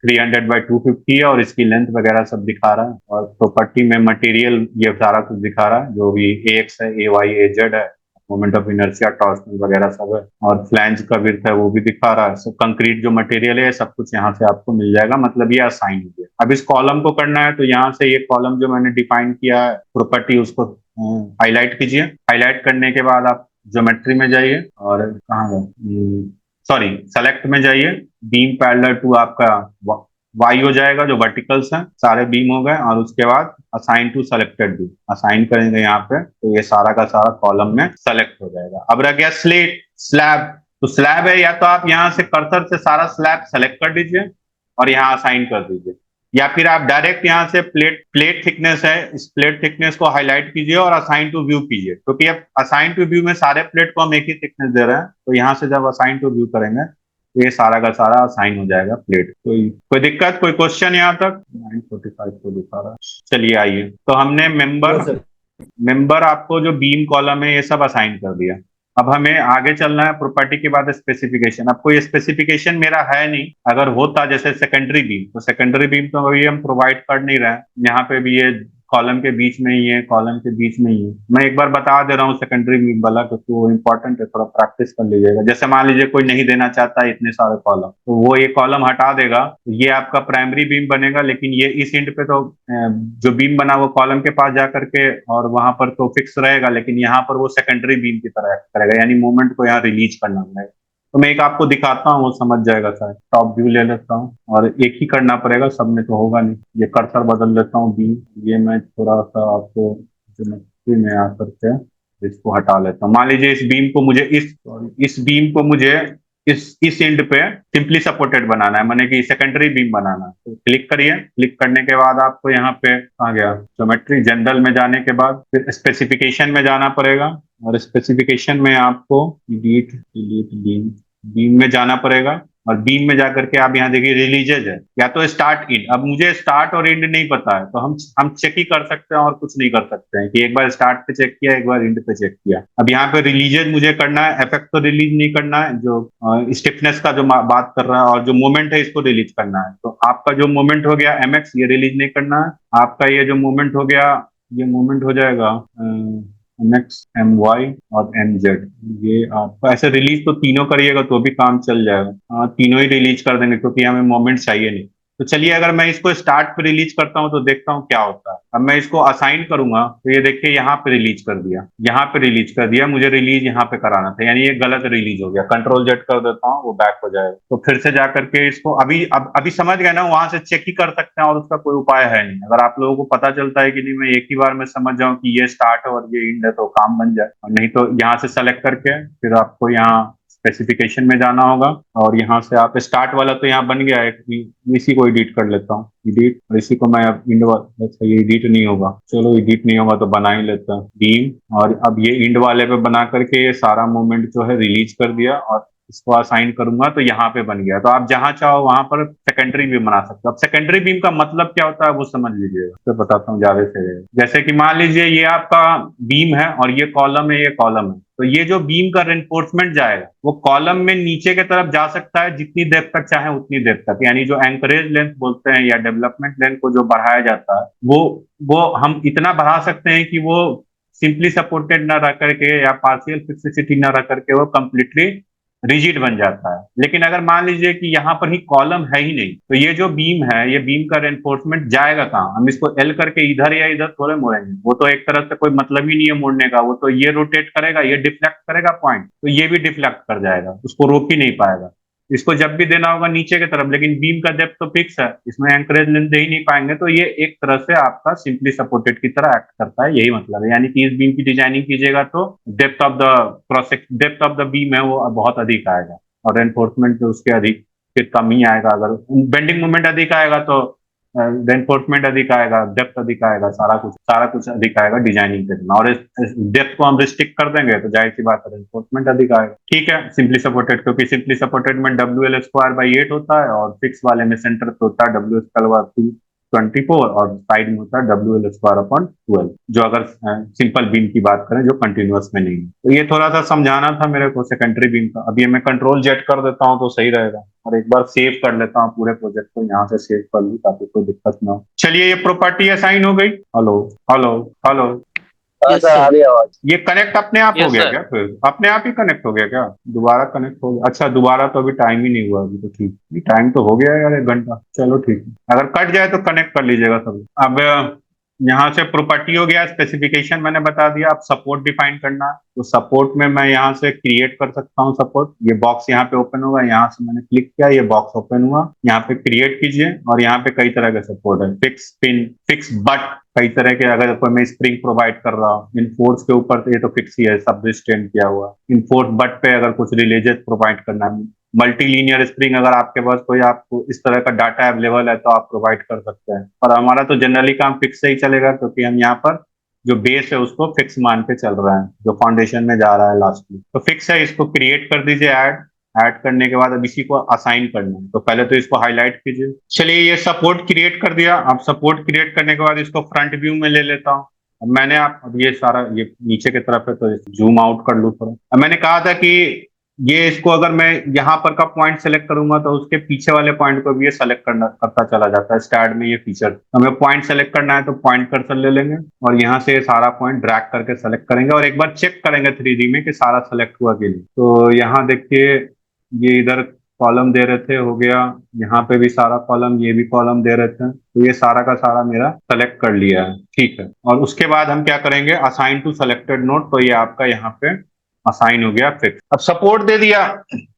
300/250 है, और इसकी लेंथ वगैरह सब दिखा रहा है। और प्रॉपर्टी में मटेरियल ये सारा कुछ दिखा रहा है, जो भी AX है, AY, AZ है, मोमेंट ऑफ इनर्शिया, टॉर्सनल वगैरह सब है, और फ्लैंज का विड्थ है वो भी दिखा रहा है। सब कंक्रीट जो मटेरियल है सब कुछ यहाँ से आपको मिल जाएगा, मतलब ये असाइन हो गया। अब इस कॉलम को करना है, तो यहाँ से ये कॉलम जो मैंने डिफाइन किया है प्रॉपर्टी, उसको हाईलाइट कीजिए। हाईलाइट करने के बाद आप ज्योमेट्री में जाइए, और कहाँ है, सॉरी सेलेक्ट में जाइए, बीम पैरेलल टू आपका वाई हो जाएगा, जो वर्टिकल्स हैं सारे बीम हो गए। और उसके बाद assign to selected beam, assign करेंगे यहाँ पे, तो ये सारा का सारा कॉलम में सेलेक्ट हो जाएगा। अब रह गया स्लैब, तो स्लैब है, या तो आप यहाँ से कर्सर से सारा स्लैब सेलेक्ट कर दीजिए और यहाँ असाइन कर दीजिए, या फिर आप डायरेक्ट यहाँ से प्लेट थिकनेस है, इस प्लेट थिकनेस को हाईलाइट कीजिए और असाइन टू व्यू कीजिए, क्योंकि अब असाइन टू व्यू में सारे प्लेट को हम एक ही थिकनेस दे रहे हैं। तो यहाँ से जब असाइन टू व्यू करेंगे तो ये सारा का सारा असाइन हो जाएगा प्लेट। कोई दिक्कत, कोई क्वेश्चन यहाँ तक? 9:45 को दिखा रहा है। चलिए आइए, तो हमने मेंबर आपको जो बीम कॉलम है ये सब असाइन कर दिया। अब हमें आगे चलना है, प्रॉपर्टी के बाद स्पेसिफिकेशन। अब कोई स्पेसिफिकेशन मेरा है नहीं, अगर होता जैसे सेकेंडरी बीम, तो सेकेंडरी बीम तो अभी हम प्रोवाइड कर नहीं रहे हैं। यहाँ पे भी ये कॉलम के बीच में ही है, कॉलम के बीच में ही है। मैं एक बार बता दे रहा हूँ सेकेंडरी बीम वाला, क्योंकि वो इंपॉर्टेंट है, थोड़ा प्रैक्टिस कर लीजिएगा। जैसे मान लीजिए कोई नहीं देना चाहता है इतने सारे कॉलम, तो वो ये कॉलम हटा देगा, तो ये आपका प्राइमरी बीम बनेगा। लेकिन ये इस एंड पे तो जो बीम बना वो कॉलम के पास जा करके और वहां पर तो फिक्स रहेगा, लेकिन यहाँ पर वो सेकेंडरी बीम की तरह एक्ट करेगा, यानी मूवमेंट को यहाँ रिलीज करना पड़ेगा। तो मैं एक आपको दिखाता हूँ, वो समझ जाएगा शायद। टॉप व्यू ले लेता हूँ, और एक ही करना पड़ेगा, सब में तो होगा नहीं। ये कर्सर बदल लेता हूँ बीम, ये मैं थोड़ा सा आपको ज्योमेट्री में आ करके इसको हटा लेता हूँ। मान लीजिए इस बीम को मुझे इस एंड पे सिंपली सपोर्टेड बनाना है, माने कि सेकेंडरी बीम बनाना है। तो क्लिक करिए, क्लिक करने के बाद आपको यहाँ पे आ गया ज्योमेट्री, जनरल में जाने के बाद फिर स्पेसिफिकेशन में जाना पड़ेगा, और स्पेसिफिकेशन में आपको बीम में जाना पड़ेगा। और बीम में जाकर के आप यहाँ देखिए रिलीजेज है, या तो स्टार्ट एंड। अब मुझे स्टार्ट और एंड नहीं पता है, तो हम चेक ही कर सकते हैं और कुछ नहीं कर सकते हैं, कि एक बार स्टार्ट पे चेक किया, एक बार एंड पे चेक किया। अब यहाँ पे रिलीजेज मुझे करना है, इफेक्ट तो रिलीज नहीं करना है, जो स्टिफनेस का जो बात कर रहा है, और जो मोमेंट है इसको रिलीज करना है। तो आपका जो मोमेंट हो गया MX, ये रिलीज नहीं करना है। आपका ये जो मोमेंट हो गया, ये मोमेंट हो जाएगा MX, MY और MZ। ये आपको ऐसे रिलीज तो तीनों करिएगा तो भी काम चल जाएगा। हाँ, तीनों ही रिलीज कर देंगे, क्योंकि हमें मोमेंट चाहिए नहीं। तो चलिए, अगर मैं इसको स्टार्ट पे रिलीज करता हूं तो देखता हूं क्या होता है। अब मैं इसको असाइन करूंगा, तो ये देखिए यहाँ पे रिलीज कर दिया, यहाँ पे रिलीज कर दिया। मुझे रिलीज यहाँ पे कराना था, यानी ये गलत रिलीज हो गया। कंट्रोल Z कर देता हूँ, वो बैक हो जाएगा। तो फिर से जाकर के इसको अभी समझ गए ना, वहां से चेक ही कर सकते हैं, और उसका कोई उपाय है नहीं। अगर आप लोगों को पता चलता है कि नहीं, मैं एक ही बार में समझ जाऊं कि ये स्टार्ट है और ये एंड है, तो काम बन जाए। और नहीं तो यहाँ से सेलेक्ट करके फिर आपको यहाँ स्पेसिफिकेशन में जाना होगा, और यहाँ से आप स्टार्ट वाला तो यहाँ बन गया है, इसी को एडिट कर लेता हूँ, एडिट, और इसी को मैं अब इंड वाला, अच्छा ये एडिट नहीं होगा, चलो एडिट नहीं होगा तो बना ही लेता हूँ बीम। और अब ये इंड वाले पे बना करके ये सारा मूवमेंट जो है रिलीज कर दिया, और इसको असाइन करूंगा तो यहाँ पे बन गया। तो आप जहां चाहो वहां पर सेकेंडरी बीम बना सकते हो। अब सेकेंडरी बीम का मतलब क्या होता है वो समझ लीजिएगा, तो बताता हूँ ज्यादा से। जैसे कि मान लीजिए ये आपका बीम है और ये कॉलम है, ये कॉलम है, तो ये जो बीम का रेनफोर्समेंट जाएगा वो कॉलम में नीचे की तरफ जा सकता है जितनी देर तक चाहे उतनी देर तक, यानी जो एंकरेज लेंथ बोलते हैं या डेवलपमेंट लेंथ को जो बढ़ाया जाता है वो हम इतना बढ़ा सकते हैं कि वो सिंपली सपोर्टेड ना रह करके या पार्शियल फिक्सिसिटी ना रह करके वो कंप्लीटली रिजिड बन जाता है। लेकिन अगर मान लीजिए कि यहाँ पर ही कॉलम है ही नहीं, तो ये जो बीम है, ये बीम का रेनफोर्समेंट जाएगा कहाँ? हम इसको एल करके इधर या इधर थोड़े मोड़ेंगे, वो तो एक तरह से कोई मतलब ही नहीं है मोड़ने का। वो तो ये रोटेट करेगा, ये डिफ्लेक्ट करेगा पॉइंट, तो ये भी डिफ्लेक्ट कर जाएगा, उसको रोक ही नहीं पाएगा। इसको जब भी देना होगा नीचे की तरफ, लेकिन बीम का डेप्थ तो फिक्स है, इसमें एंकरेज लेंथ दे ही नहीं पाएंगे, तो ये एक तरह से आपका सिंपली सपोर्टेड की तरह एक्ट करता है, यही मतलब है। यानी कि इस बीम की डिजाइनिंग कीजिएगा तो डेप्थ ऑफ द बीम है वो बहुत अधिक आएगा, और रेनफोर्समेंट उसके अधिक फिर कम ही आएगा। अगर बेंडिंग मोमेंट अधिक आएगा तो रेनफोर्समेंट अधिक आएगा, डेप्थ अधिक आएगा, सारा कुछ अधिक आएगा डिजाइनिंग के दिन। और डेप्थ को हम रिस्ट्रिक्ट कर देंगे तो जाहिर सी बात है रेनफोर्समेंट अधिक आएगा। ठीक है, सिंपली सपोर्टेड, क्योंकि सिंपली सपोर्टेड में WL²/8 होता है, और फिक्स वाले में सेंटर पे होता है WL²/24, और साइड में होता है WL²/12, जो अगर सिंपल बीम की बात करें जो कंटिन्यूअस में नहीं है। तो ये थोड़ा सा समझाना था मेरे को सेकेंडरी बीम का। अब ये मैं कंट्रोल जेट कर देता हूँ तो सही रहेगा, और एक बार सेव कर लेता हूँ पूरे प्रोजेक्ट को, यहाँ से सेव कर लूँ ताकि कोई दिक्कत ना हो। चलिए, ये प्रॉपर्टी असाइन हो गई। Hello hello hello. Yes sir. ये कनेक्ट अपने आप हो यस गया सर। क्या? फिर अपने आप ही कनेक्ट हो गया क्या? दोबारा कनेक्ट हो गया? अच्छा, दोबारा तो अभी टाइम ही नहीं हुआ, अभी तो ठीक नहीं, टाइम तो हो गया यार, 1 घंटा। चलो ठीक है, अगर कट जाए तो कनेक्ट कर लीजिएगा सब। अब यहाँ से प्रॉपर्टी हो गया, स्पेसिफिकेशन मैंने बता दिया। अब सपोर्ट डिफाइन करना है, तो सपोर्ट में मैं यहाँ से क्रिएट कर सकता हूँ सपोर्ट। ये बॉक्स यहाँ पे ओपन होगा, यहाँ से मैंने क्लिक किया, ये बॉक्स ओपन हुआ, यहाँ पे क्रिएट कीजिए, और यहाँ पे कई तरह के सपोर्ट है। फिक्स पिन, फिक्स बट, कई तरह के। अगर कोई मैं स्प्रिंग प्रोवाइड कर रहा हूँ इन फोर्स के ऊपर, तो ये तो फिक्स ही है, सब रिस्ट्रेन किया हुआ। इन फोर्स बट पे अगर कुछ रिलीजियस प्रोवाइड करना है, मल्टी लीनियर स्प्रिंग, अगर आपके पास कोई आपको इस तरह का डाटा अवेलेबल है तो आप प्रोवाइड कर सकते हैं। पर हमारा तो जनरली काम फिक्स से ही चलेगा, क्योंकि हम यहाँ पर जो बेस है उसको फिक्स मान के चल रहा है, जो फाउंडेशन में जा रहा है लास्ट में, तो फिक्स है। इसको क्रिएट कर दीजिए, ऐड करने के बाद अब इसी को असाइन करना है, तो पहले तो इसको हाईलाइट कीजिए। चलिए, ये सपोर्ट क्रिएट कर दिया। अब सपोर्ट क्रिएट करने के बाद इसको फ्रंट व्यू में ले लेता हूँ। अब ये सारा ये नीचे की तरफ है, तो जूम आउट कर लूँ थोड़ा। अब मैंने कहा था कि ये इसको अगर मैं यहाँ पर का पॉइंट सेलेक्ट करूंगा तो उसके पीछे वाले पॉइंट को भी ये सेलेक्ट करता चला जाता है। स्टार्ट में ये फीचर, हमें पॉइंट सेलेक्ट करना है तो पॉइंट कर्सर ले लेंगे, और यहाँ से सारा पॉइंट ड्रैग करके सेलेक्ट करेंगे, और एक बार चेक करेंगे 3D में कि सारा सेलेक्ट हुआ कि नहीं। तो यहाँ देखिए, ये इधर कॉलम दे रहे थे, हो गया। यहाँ पे भी सारा कॉलम, ये भी कॉलम दे रहे थे, तो ये सारा का सारा मेरा सेलेक्ट कर लिया है। ठीक है, और उसके बाद हम क्या करेंगे, असाइन टू सेलेक्टेड नोड, तो ये आपका यहाँ पे असाइन हो गया फिक्स। अब सपोर्ट दे दिया।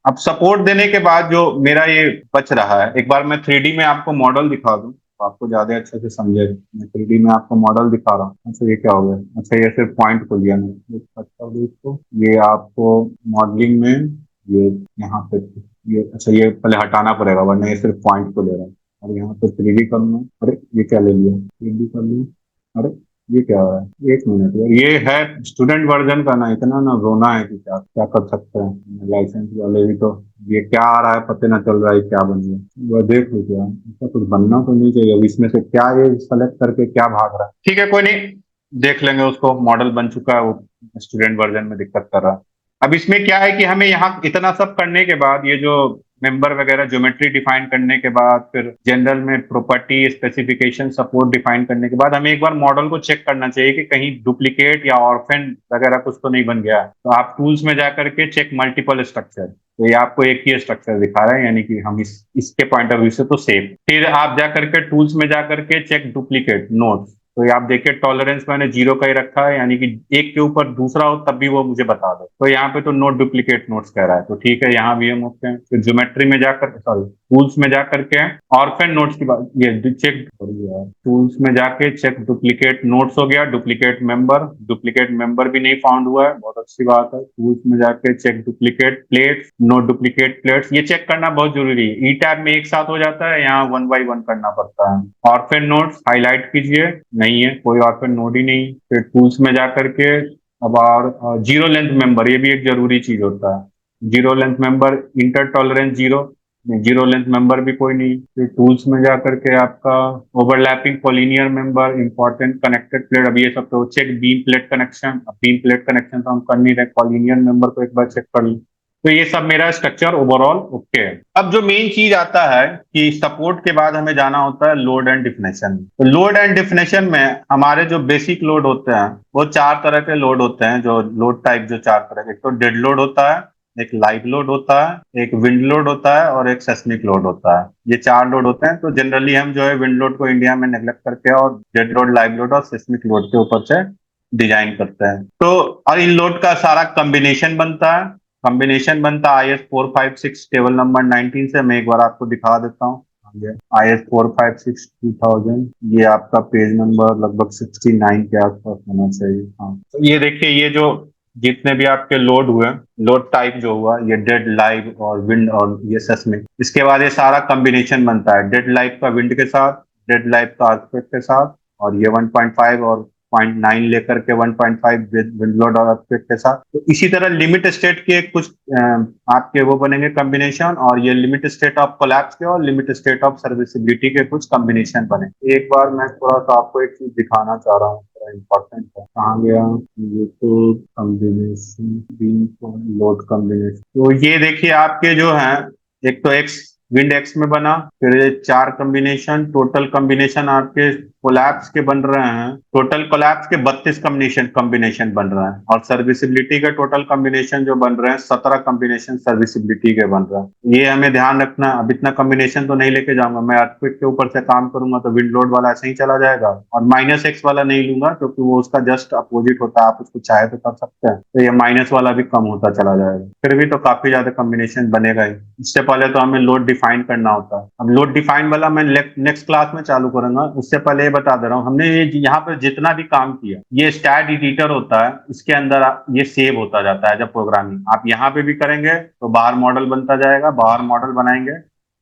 अब सपोर्ट देने के बाद जो मेरा ये बच रहा है, एक बार मैं 3D में आपको मॉडल दिखा दूं तो आपको ज्यादा अच्छे से समझे। मैं 3D में आपको मॉडल दिखा रहा हूँ। अच्छा, ये क्या हो गया? अच्छा, ये सिर्फ पॉइंट को लिया मैंने, अच्छा इसको, ये आपको मॉडलिंग में ये यहाँ पे, ये अच्छा, ये पहले हटाना पड़ेगा वरना ये सिर्फ पॉइंट को ले रहा है। और यहाँ पे 3D करूंगा, अरे ये क्या ले लिया, 3D कर लिया, अरे ये क्या हो रहा है? एक मिनट यार, ये है स्टूडेंट वर्जन का ना, इतना ना रोना है कि क्या क्या कर सकते हैं। लाइसेंस वाले भी तो ये क्या आ रहा है पता ना चल रहा है क्या बन गया। वह देख लो, क्या ऐसा कुछ बनना तो नहीं चाहिए। अब इसमें से क्या ये सेलेक्ट करके क्या भाग रहा है? ठीक है, कोई नहीं, देख लेंगे उसको। मॉडल बन चुका है, वो स्टूडेंट वर्जन में दिक्कत कर रहा है। अब इसमें क्या है कि हमें यहाँ इतना सब करने के बाद, ये जो मेंबर वगैरह ज्योमेट्री डिफाइन करने के बाद, फिर जनरल में प्रॉपर्टी स्पेसिफिकेशन सपोर्ट डिफाइन करने के बाद, हमें एक बार मॉडल को चेक करना चाहिए कि कहीं डुप्लीकेट या ऑर्फन वगैरह कुछ तो नहीं बन गया। तो आप टूल्स में जाकर के चेक मल्टीपल स्ट्रक्चर, तो ये आपको एक ही स्ट्रक्चर दिखा रहा है, यानी कि हम इसके पॉइंट ऑफ व्यू से तो सेफ। फिर आप जाकर के टूल्स में जाकर के चेक डुप्लीकेट नोट्स, तो ये आप देखिए टॉलरेंस मैंने 0 का ही रखा है, यानी कि एक के ऊपर दूसरा हो तब भी वो मुझे बता दे। तो यहाँ पे तो नोट डुप्लीकेट नोट्स कह रहा है, तो ठीक है, यहाँ भी हम ओके हैं। फिर ज्योमेट्री में जाकर, सॉरी टूल्स में जाकर के ऑर्फन नोट्स की बात, ये चेक टूल्स में जाके चेक डुप्लीकेट नोट्स हो गया। डुप्लीकेट मेंबर भी नहीं फाउंड हुआ है, बहुत अच्छी बात है। टूल्स में जाके check duplicate plates, no duplicate plates, ये चेक करना बहुत जरूरी है। ई टैब में एक साथ हो जाता है, यहाँ 1 by 1 करना पड़ता है। ऑर्फन नोट्स हाईलाइट कीजिए, नहीं है कोई ऑर्फन नोड ही नहीं। फिर टूल्स में जाकर के अब और जीरो लेंथ मेंबर, ये भी एक जरूरी चीज होता है। Zero length member, inter tolerance zero, zero length member भी कोई नहीं। फिर टूल्स में जा करके आपका overlapping collinear member, important connected plate, अब ये सब तो चेक बीम प्लेट कनेक्शन, अब बीम प्लेट कनेक्शन तो हम कर नहीं रहे, कोलिनियर मेंबर को एक बार चेक कर लो। तो ये सब मेरा स्ट्रक्चर ओवरऑल ओके है। अब जो मेन चीज आता है कि सपोर्ट के बाद हमें जाना होता है लोड एंड डिफिनेशन। तो लोड एंड डिफिनेशन में हमारे जो बेसिक लोड होते हैं वो चार तरह के लोड होते हैं, जो लोड टाइप जो चार तरह के, एक तो डेड लोड होता है, एक लाइव लोड होता है, एक विंड लोड होता है और एक सेस्मिक लोड होता है। ये चार लोड होते हैं। तो जनरली हम जो है विंड लोड को इंडिया में नेग्लेक्ट करके और डेड लोड, लाइव लोड और सेस्मिक लोड के ऊपर से डिजाइन करते हैं। तो और इन लोड का सारा कॉम्बिनेशन बनता है, कॉम्बिनेशन बनता है IS 456 टेबल नंबर 19 से। मैं एक बार आपको दिखा देता हूँ। IS 456 2000, ये आपका पेज नंबर लगभग 69 के आसपास होना चाहिए। हाँ, तो ये देखिए, ये जो जितने भी आपके लोड हुए, लोड टाइप जो हुआ, ये डेड, लाइव और विंड और ये सेस्मिक, इसके बाद ये सारा कॉम्बिनेशन बनता है डेड लाइव का विंड के साथ, डेड लाइव का अर्थक्वेक के साथ, और ये 1.5 और 0.9 लेकर के 1.5 विंड लोड और अर्थक्वेक के साथ। तो इसी तरह लिमिट स्टेट के कुछ आपके वो बनेंगे कॉम्बिनेशन, और ये लिमिट स्टेट ऑफ कोलैप्स के और लिमिट स्टेट ऑफ सर्विसिबिलिटी के कुछ कॉम्बिनेशन बने। एक बार मैं थोड़ा सा आपको एक चीज दिखाना चाह रहा हूँ, थोड़ा इंपॉर्टेंट है। कहाँ गया ये? तो कॉम्बिनेशन, बीम लोड कॉम्बिनेशन, तो ये देखिए आपके जो है, एक तो एक्स विंड एक्स में बना, फिर ये चार कॉम्बिनेशन, टोटल कॉम्बिनेशन आपके कोलैप्स के बन रहे हैं, टोटल कोलैप्स के 32 कॉम्बिनेशन कॉम्बिनेशन बन रहे हैं, और सर्विसिबिलिटी के टोटल कॉम्बिनेशन जो बन रहे हैं 17 कॉम्बिनेशन सर्विसिबिलिटी के बन रहे हैं। ये हमें ध्यान रखना। अब इतना कॉम्बिनेशन तो नहीं लेके जाऊंगा मैं, अर्थक्वेक के ऊपर से काम करूंगा तो विंड लोड वाला ऐसे ही चला जाएगा, और -X वाला नहीं लूंगा क्योंकि वो उसका जस्ट अपोजिट होता है, आप उसको चाहे तो कर सकते हैं, तो ये माइनस वाला भी कम होता चला जाएगा। फिर भी तो काफी ज्यादा कॉम्बिनेशन बनेगा ही। इससे पहले तो हमें लोड डिफाइन करना होता है। अब लोड डिफाइन वाला मैं नेक्स्ट क्लास में चालू करूंगा, उससे पहले ये बता दे रहा हूँ, हमने ये यहाँ पर जितना भी काम किया, ये स्टैट एडिटर होता है, इसके अंदर ये सेव होता जाता है। जब प्रोग्रामिंग आप यहाँ पे भी करेंगे तो बाहर मॉडल बनता जाएगा, बाहर मॉडल बनाएंगे,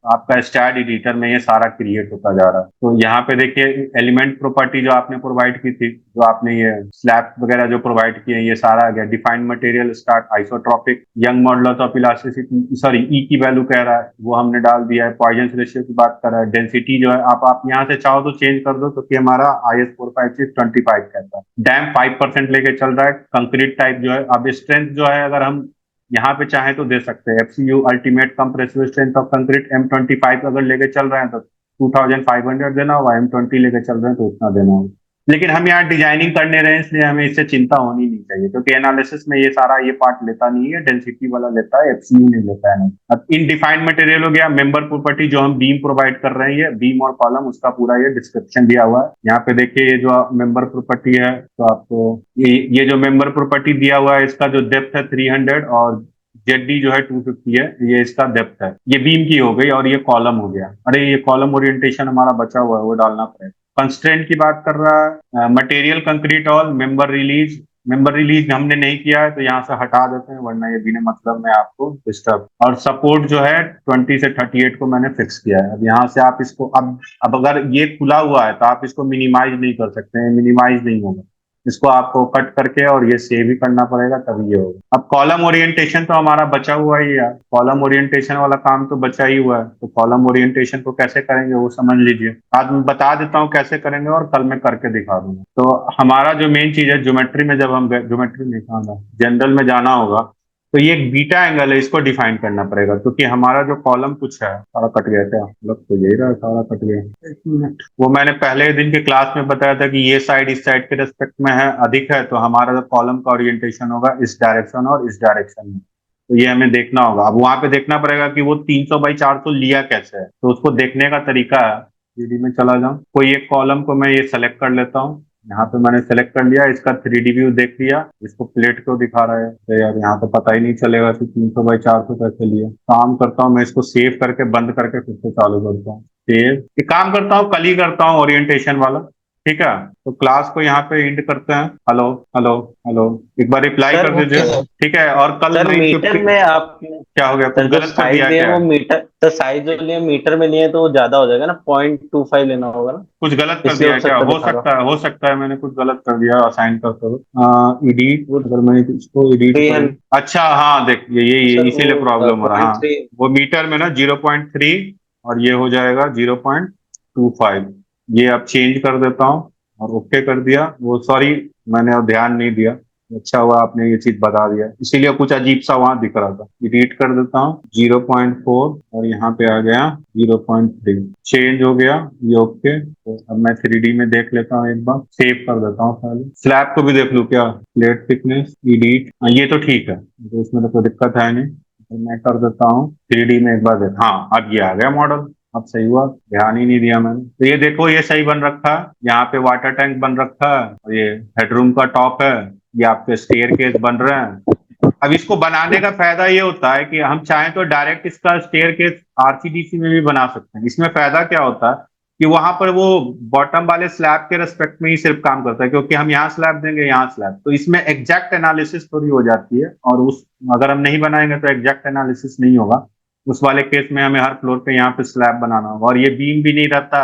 आपका स्टैट एडिटर में ये सारा क्रिएट होता जा रहा है। तो यहाँ पे देखिए एलिमेंट प्रॉपर्टी जो आपने प्रोवाइड की थी, जो आपने ये स्लैब वगैरह जो प्रोवाइड किए, ये सारा आ गया। Defined material start isotropic, Young modulus of elasticity, sorry E की वैल्यू कह रहा है, वो हमने डाल दिया है। पॉइजन रेशियो की बात कर रहा है। डेंसिटी जो है आप यहाँ से चाहो तो चेंज कर दो, क्योंकि हमारा IS 456 कहता है। डैम 5% लेके चल रहा है। कंक्रीट टाइप जो है, अब स्ट्रेंथ जो है अगर हम यहाँ पे चाहे तो दे सकते हैं। FCU ultimate compressive strength of concrete M25 अगर लेके चल रहे हैं तो 2500 देना होगा, M20 लेके चल रहे हैं तो उतना देना होगा। लेकिन हम यहाँ डिजाइनिंग करने रहे हैं, इसलिए हमें इससे चिंता होनी नहीं चाहिए, क्योंकि एनालिसिस में ये सारा ये पार्ट लेता नहीं है, डेंसिटी वाला लेता है, FCU नहीं लेता है नहीं। अब इन डिफाइंड मटेरियल हो गया। मेंबर प्रॉपर्टी जो हम बीम प्रोवाइड कर रहे हैं, ये बीम और कॉलम, उसका पूरा ये डिस्क्रिप्शन दिया हुआ है। यहाँ पे देखिए, ये जो मेंबर प्रॉपर्टी है, तो आपको ये जो मेंबर प्रॉपर्टी दिया हुआ है, इसका जो डेप्थ है 300 और जेडी जो है 250 है, ये इसका डेप्थ है। ये बीम की हो गई, और ये कॉलम हो गया। अरे ये कॉलम ओरिएंटेशन हमारा बचा हुआ है, वो डालना पड़ेगा। कंस्ट्रेंट की बात कर रहा है, material concrete all, member release, member release हमने नहीं किया है तो यहाँ से हटा देते हैं, वरना ये बिना मतलब में आपको डिस्टर्ब। और सपोर्ट जो है 20 से 38 को मैंने फिक्स किया है। अब यहाँ से आप इसको, अब अगर ये खुला हुआ है तो आप इसको मिनिमाइज नहीं कर सकते हैं, मिनिमाइज नहीं होगा, इसको आपको कट करके और ये सेव ही करना पड़ेगा, तभी ये होगा। अब कॉलम ओरिएंटेशन तो हमारा बचा हुआ ही है, कॉलम ओरिएंटेशन वाला काम तो बचा ही हुआ है। तो कॉलम ओरिएंटेशन को कैसे करेंगे वो समझ लीजिए। आज मैं बता देता हूँ कैसे करेंगे, और कल मैं करके दिखा दूंगा। तो हमारा जो मेन चीज है, ज्योमेट्री में जब हम ज्योमेट्री नहीं कहूंगा, जनरल में जाना होगा, तो ये एक बीटा एंगल है, इसको डिफाइन करना पड़ेगा, क्योंकि हमारा जो कॉलम कुछ है, सारा कट गया क्या? लग तो यही रहा, सारा कट गया। एक मिनट, वो मैंने पहले दिन के क्लास में बताया था कि ये साइड इस साइड के रेस्पेक्ट में है, अधिक है, तो हमारा जो कॉलम का ओरिएंटेशन होगा इस डायरेक्शन और इस डायरेक्शन में। तो ये हमें देखना होगा। अब वहां पे देखना पड़ेगा कि वो 300/400 लिया कैसे है, तो उसको देखने का तरीका है। 3D में चला जाऊं, कोई एक कॉलम को मैं ये सेलेक्ट कर लेता हूँ। यहाँ पे मैंने सेलेक्ट कर लिया, इसका 3D व्यू देख लिया। इसको प्लेट क्यों दिखा रहा है? तो यार यहाँ तो पता ही नहीं चलेगा कि 300/400 कैसे लिया। काम करता हूँ मैं, इसको सेव करके बंद करके फिर से चालू करता हूँ। सेव, ये काम करता हूँ, कल ही करता हूँ ओरिएंटेशन वाला। ठीक है, तो क्लास को यहाँ पे एंड करते हैं। हेलो हेलो हेलो, एक बार रिप्लाई सर कर वो दीजिए। क्या, ठीक है, और कल सर मीटर 9:50। में आपने, क्या हो गया, कुछ सर जो गलत कर साइज दिया है क्या? वो मीटर, तो साइज जो लिए मीटर में लिए तो वो ज्यादा हो जाएगा ना, 0.25 लेना होगा ना, कुछ गलत कर इसलिए दिया हो है क्या? सकता हो दिखा रहा सकता है, हो सकता है मैंने कुछ गलत कर दिया असाइन करते हुए। एडिट, वो अगर मैं इसको एडिट थ्री करूँ। हंड्रेड अच्छा हाँ, देखिए ये सर वो इसीलिए प्रॉब्लम हो रहा है। पॉइंट हाँ, थ्री वो मीटर में ना 0.3, और ये हो जाएगा 0.25। ये अब चेंज कर देता हूँ, और ओके कर दिया। वो सॉरी, मैंने अब ध्यान नहीं दिया। अच्छा हुआ आपने ये चीज बता दिया, इसीलिए कुछ अजीब सा वहां दिख रहा था। एडिट कर देता हूँ, 0.4, और यहाँ पे आ गया 0.3, चेंज हो गया। ये ओके। तो अब मैं 3D में देख लेता हूँ, एक बार सेव कर देता हूँ। पहले स्लैब को भी देख लूँ क्या? प्लेट थिकनेस, एडिट, ये तो ठीक है, तो इसमें तो कोई दिक्कत है नहीं। तो मैं कर देता हूँ 3D में एक बार देख। हाँ, अब ये आ गया मॉडल। अब सही हुआ, ध्यान ही नहीं दिया मैंने। तो ये देखो, ये सही बन रखा है। यहाँ पे वाटर टैंक बन रखा है, और ये हेडरूम का टॉप है। ये आपके स्टेयर केस बन रहे हैं। अब इसको बनाने का फायदा ये होता है कि हम चाहें तो डायरेक्ट इसका स्टेयर केस आरसीडीसी में भी बना सकते हैं। इसमें फायदा क्या होता है कि वहां पर वो बॉटम वाले स्लैब के रेस्पेक्ट में ही सिर्फ काम करता है, क्योंकि हम यहाँ स्लैब देंगे, यहाँ स्लैब, तो इसमें एग्जैक्ट एनालिसिस थोड़ी हो जाती है। और उस, अगर हम नहीं बनाएंगे तो एग्जैक्ट एनालिसिस नहीं होगा। उस वाले केस में हमें हर फ्लोर पे यहाँ पे स्लैब बनाना होगा, और ये बीम भी नहीं रहता,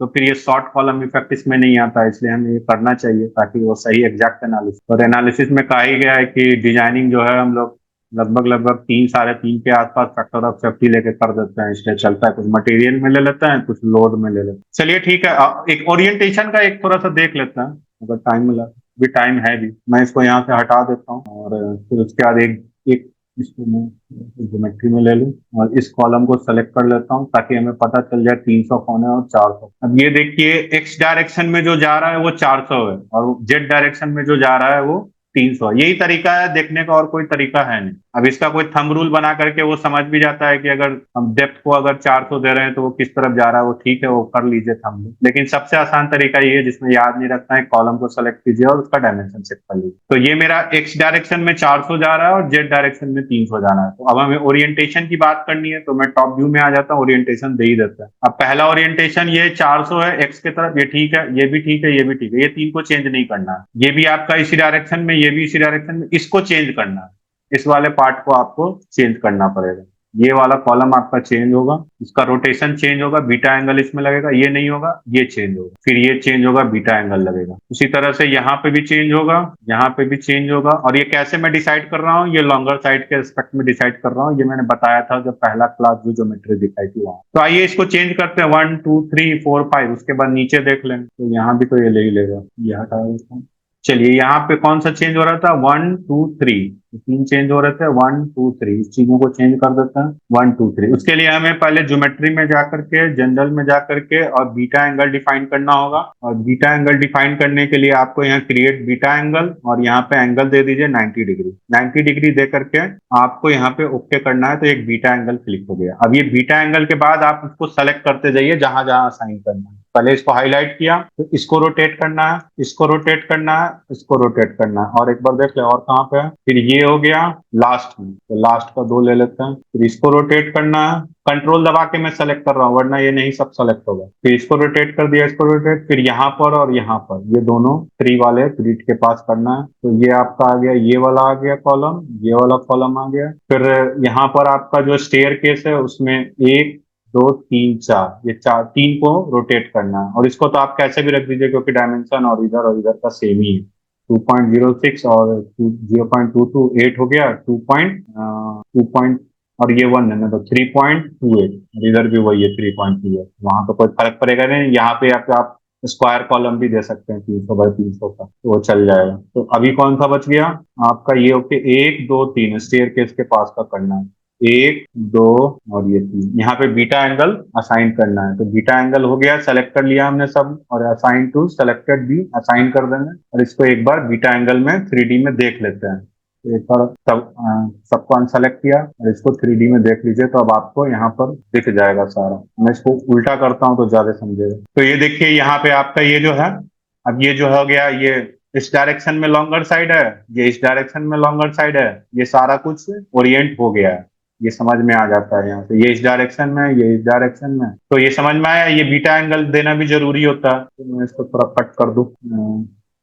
तो फिर ये शॉर्ट कॉलम इफेक्ट इसमें नहीं आता। इसलिए हमें ये करना चाहिए ताकि वो सही एग्जैक्ट एनालिसिस। और एनालिसिस में कहा ही गया है कि डिजाइनिंग जो है हम लोग लगभग लगभग 3 साढ़े 3 के आसपास फैक्टर ऑफ सेफ्टी लेके कर देते हैं। इसलिए चलता है, कुछ मटेरियल में ले लेते हैं, कुछ लोड में ले लेते हैं। चलिए ठीक है, एक ओरिएंटेशन का एक थोड़ा सा देख लेते हैं, अगर टाइम मिला। भी टाइम है भी, मैं इसको यहाँ से हटा देता हूँ, और फिर उसके बाद एक एक इसको मैं ज्योमेट्री में ले लूँ, और इस कॉलम को सेलेक्ट कर लेता हूँ ताकि हमें पता चल जाए 300 कौन है और 400। अब ये देखिए, एक्स डायरेक्शन में जो जा रहा है वो 400 है, और जेड डायरेक्शन में जो जा रहा है वो 300। यही तरीका है देखने का, और कोई तरीका है नहीं। अब इसका कोई थंब रूल बना करके वो समझ भी जाता है कि अगर हम डेप्थ को अगर 400 दे रहे हैं तो वो किस तरफ जा रहा है, वो ठीक है, वो कर लीजिए थंब रूल। लेकिन सबसे आसान तरीका ये है जिसमें याद नहीं रखना है, कॉलम को सेलेक्ट कीजिए और उसका डायमेंशन चेक कर लीजिए। तो ये मेरा एक्स डायरेक्शन में 400 जा रहा है और जेड डायरेक्शन में 300 जाना है। तो अब हमें ओरिएंटेशन की बात करनी है, तो मैं टॉप व्यू में आ जाता हूँ, ओरिएंटेशन दे ही देता है। अब पहला ओरिएंटेशन ये 400 है एक्स की तरफ, ये ठीक है, ये भी ठीक है, ये भी ठीक है। ये तीन को चेंज नहीं करना है। ये भी आपका इसी डायरेक्शन में, ये भी इसी डायरेक्शन में, इसको चेंज करना है। इस वाले पार्ट को आपको चेंज करना पड़ेगा। ये वाला कॉलम आपका चेंज होगा, इसका रोटेशन चेंज होगा, बीटा एंगल इसमें लगेगा। ये नहीं होगा, ये चेंज होगा, फिर ये चेंज होगा, बीटा एंगल लगेगा। उसी तरह से यहाँ पे भी चेंज होगा, यहाँ पे भी चेंज होगा। और ये कैसे मैं डिसाइड कर रहा हूँ? ये लॉन्गर साइड के रिस्पेक्ट में डिसाइड कर रहा हूँ। ये मैंने बताया था जब पहला क्लास जो ज्योमेट्री दिखाई थी वहां। तो आइए इसको चेंज करते हैं, 1 2 3 4 5। उसके बाद नीचे देख लें, तो यहाँ भी तो ये ले ही लेगा, ये हटा देता हूँ। चलिए, यहाँ पे कौन सा चेंज हो रहा था? 1 2 3, तीन चेंज हो रहे थे। 1 2 3, इस चीजों को चेंज कर देते हैं। 1 2 3, उसके लिए हमें पहले ज्योमेट्री में जाकर के, जनरल में जाकर के, और बीटा एंगल डिफाइन करना होगा। और बीटा एंगल डिफाइन करने के लिए आपको यहाँ क्रिएट बीटा एंगल, और यहाँ पे एंगल दे दीजिए 90 डिग्री। 90 डिग्री दे करके आपको यहाँ पे ओके करना है, तो एक बीटा एंगल क्लिक हो गया। अब ये बीटा एंगल के बाद आप उसको सेलेक्ट करते जाइए जहां जहां असाइन करना है। पहले इसको हाईलाइट किया, तो इसको रोटेट करना है, इसको रोटेट करना है, इसको रोटेट करना है, और एक बार देख ले और कहाँ पे है। फिर ये हो गया लास्ट में, तो लास्ट का 2 ले लेते हैं। फिर इसको रोटेट करना है, कंट्रोल दबा के मैं सेलेक्ट कर रहा हूँ वरना ये नहीं सब सेलेक्ट होगा। फिर इसको रोटेट कर दिया, इसको रोटेट, फिर यहाँ पर और यहाँ पर, ये दोनों 3 वाले ग्रिड के पास करना है। तो ये आपका आ गया, ये वाला आ गया कॉलम, ये वाला कॉलम आ गया। फिर यहाँ पर आपका जो स्टेयर केस है उसमें 1 2 3 4, ये चार, 3 को रोटेट करना है। और इसको तो आप कैसे भी रख दीजिए क्योंकि डायमेंशन और इधर का सेम ही है। 2.06 और 0.22 8 हो गया। 2 पॉइंट और ये 1 है ना, तो 3.28, और इधर भी वही है 3.28। वहां तो कोई फर्क पड़ेगा नहीं। यहाँ पे आप स्क्वायर कॉलम भी दे सकते हैं 300 बाई 300 का, तो वो चल जाएगा। तो अभी कौन सा बच गया आपका? ये ओके, 1 2 3 स्टेयर केस के पास का करना है। 1 2 और ये 3, यहाँ पे बीटा एंगल असाइन करना है। तो बीटा एंगल हो गया, सेलेक्ट कर लिया हमने सब, और असाइन टू सेलेक्टेड भी असाइन कर देंगे। और इसको एक बार बीटा एंगल में 3D में देख लेते हैं। तो एक बार सबको अनसेलेक्ट किया, और इसको 3D में देख लीजिए, तो अब आपको यहाँ पर दिख जाएगा सारा। मैं इसको उल्टा करता हूँ तो ज्यादा समझेगा। तो ये देखिए, यहाँ पे आपका ये जो है, अब ये जो हो गया, ये इस डायरेक्शन में लॉन्गर साइड है, ये इस डायरेक्शन में लॉन्गर साइड है, ये सारा कुछ ओरिएंट हो गया है। ये समझ में आ जाता है यहाँ से, ये इस डायरेक्शन में, ये इस डायरेक्शन में, तो ये समझ में आया। ये बीटा एंगल देना भी जरूरी होता है, तो मैं इसको थोड़ा कट कर दूं।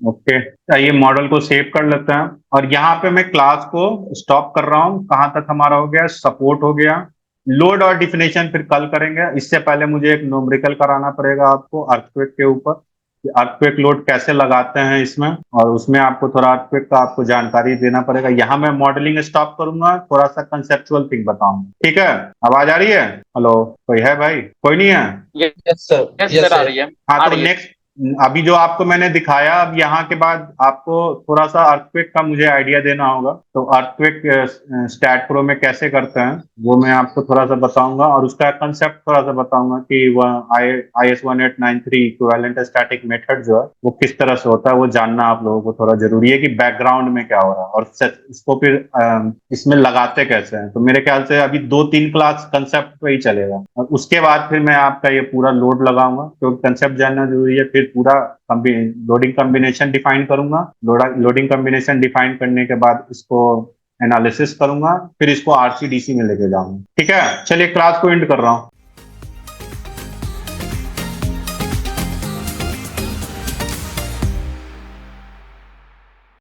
ओके, ये मॉडल को सेव कर लेते हैं और यहाँ पे मैं क्लास को स्टॉप कर रहा हूँ। कहाँ तक हमारा हो गया? सपोर्ट हो गया। लोड और डिफिनेशन फिर कल करेंगे। इससे पहले मुझे एक न्यूमेरिकल कराना पड़ेगा आपको अर्थक्वेक के ऊपर, कि अर्थक्वेक लोड कैसे लगाते हैं इसमें, और उसमें आपको थोड़ा अर्थक्वेक का आपको जानकारी देना पड़ेगा। यहाँ मैं मॉडलिंग स्टॉप करूंगा, थोड़ा सा कंसेप्चुअल थिंग बताऊंगा। ठीक है, आवाज आ रही है? हेलो, कोई है भाई? कोई नहीं है? यस सर, यस सर, आ रही है। हाँ, आ तो रही है। नेक्स्ट, अभी जो आपको मैंने दिखाया, अब यहाँ के बाद आपको थोड़ा सा अर्थक्वेक का मुझे आइडिया देना होगा। तो अर्थक्वेक स्टैट प्रो में कैसे करते हैं वो मैं आपको थोड़ा सा बताऊंगा, और उसका कंसेप्ट थोड़ा सा बताऊंगा कि वह IS 1893 इक्विवेलेंट स्टैटिक मेथड जो है वो किस तरह से होता है, वो जानना आप लोगों को थोड़ा जरूरी है कि बैकग्राउंड में क्या हो रहा है और इसको फिर इसमें लगाते कैसे हैं। तो मेरे ख्याल से अभी 2-3 क्लास कंसेप्ट पे ही चलेगा, और उसके बाद फिर मैं आपका ये पूरा लोड लगाऊंगा, क्योंकि कंसेप्ट जानना जरूरी है। फिर पूरा लोडिंग कॉम्बिनेशन डिफाइन करूंगा, लोडिंग कॉम्बिनेशन डिफाइन करने के बाद इसको एनालिसिस करूंगा, फिर इसको RC DC में लेके जाऊंगा। ठीक है, चलिए क्लास को एंड कर रहा हूँ।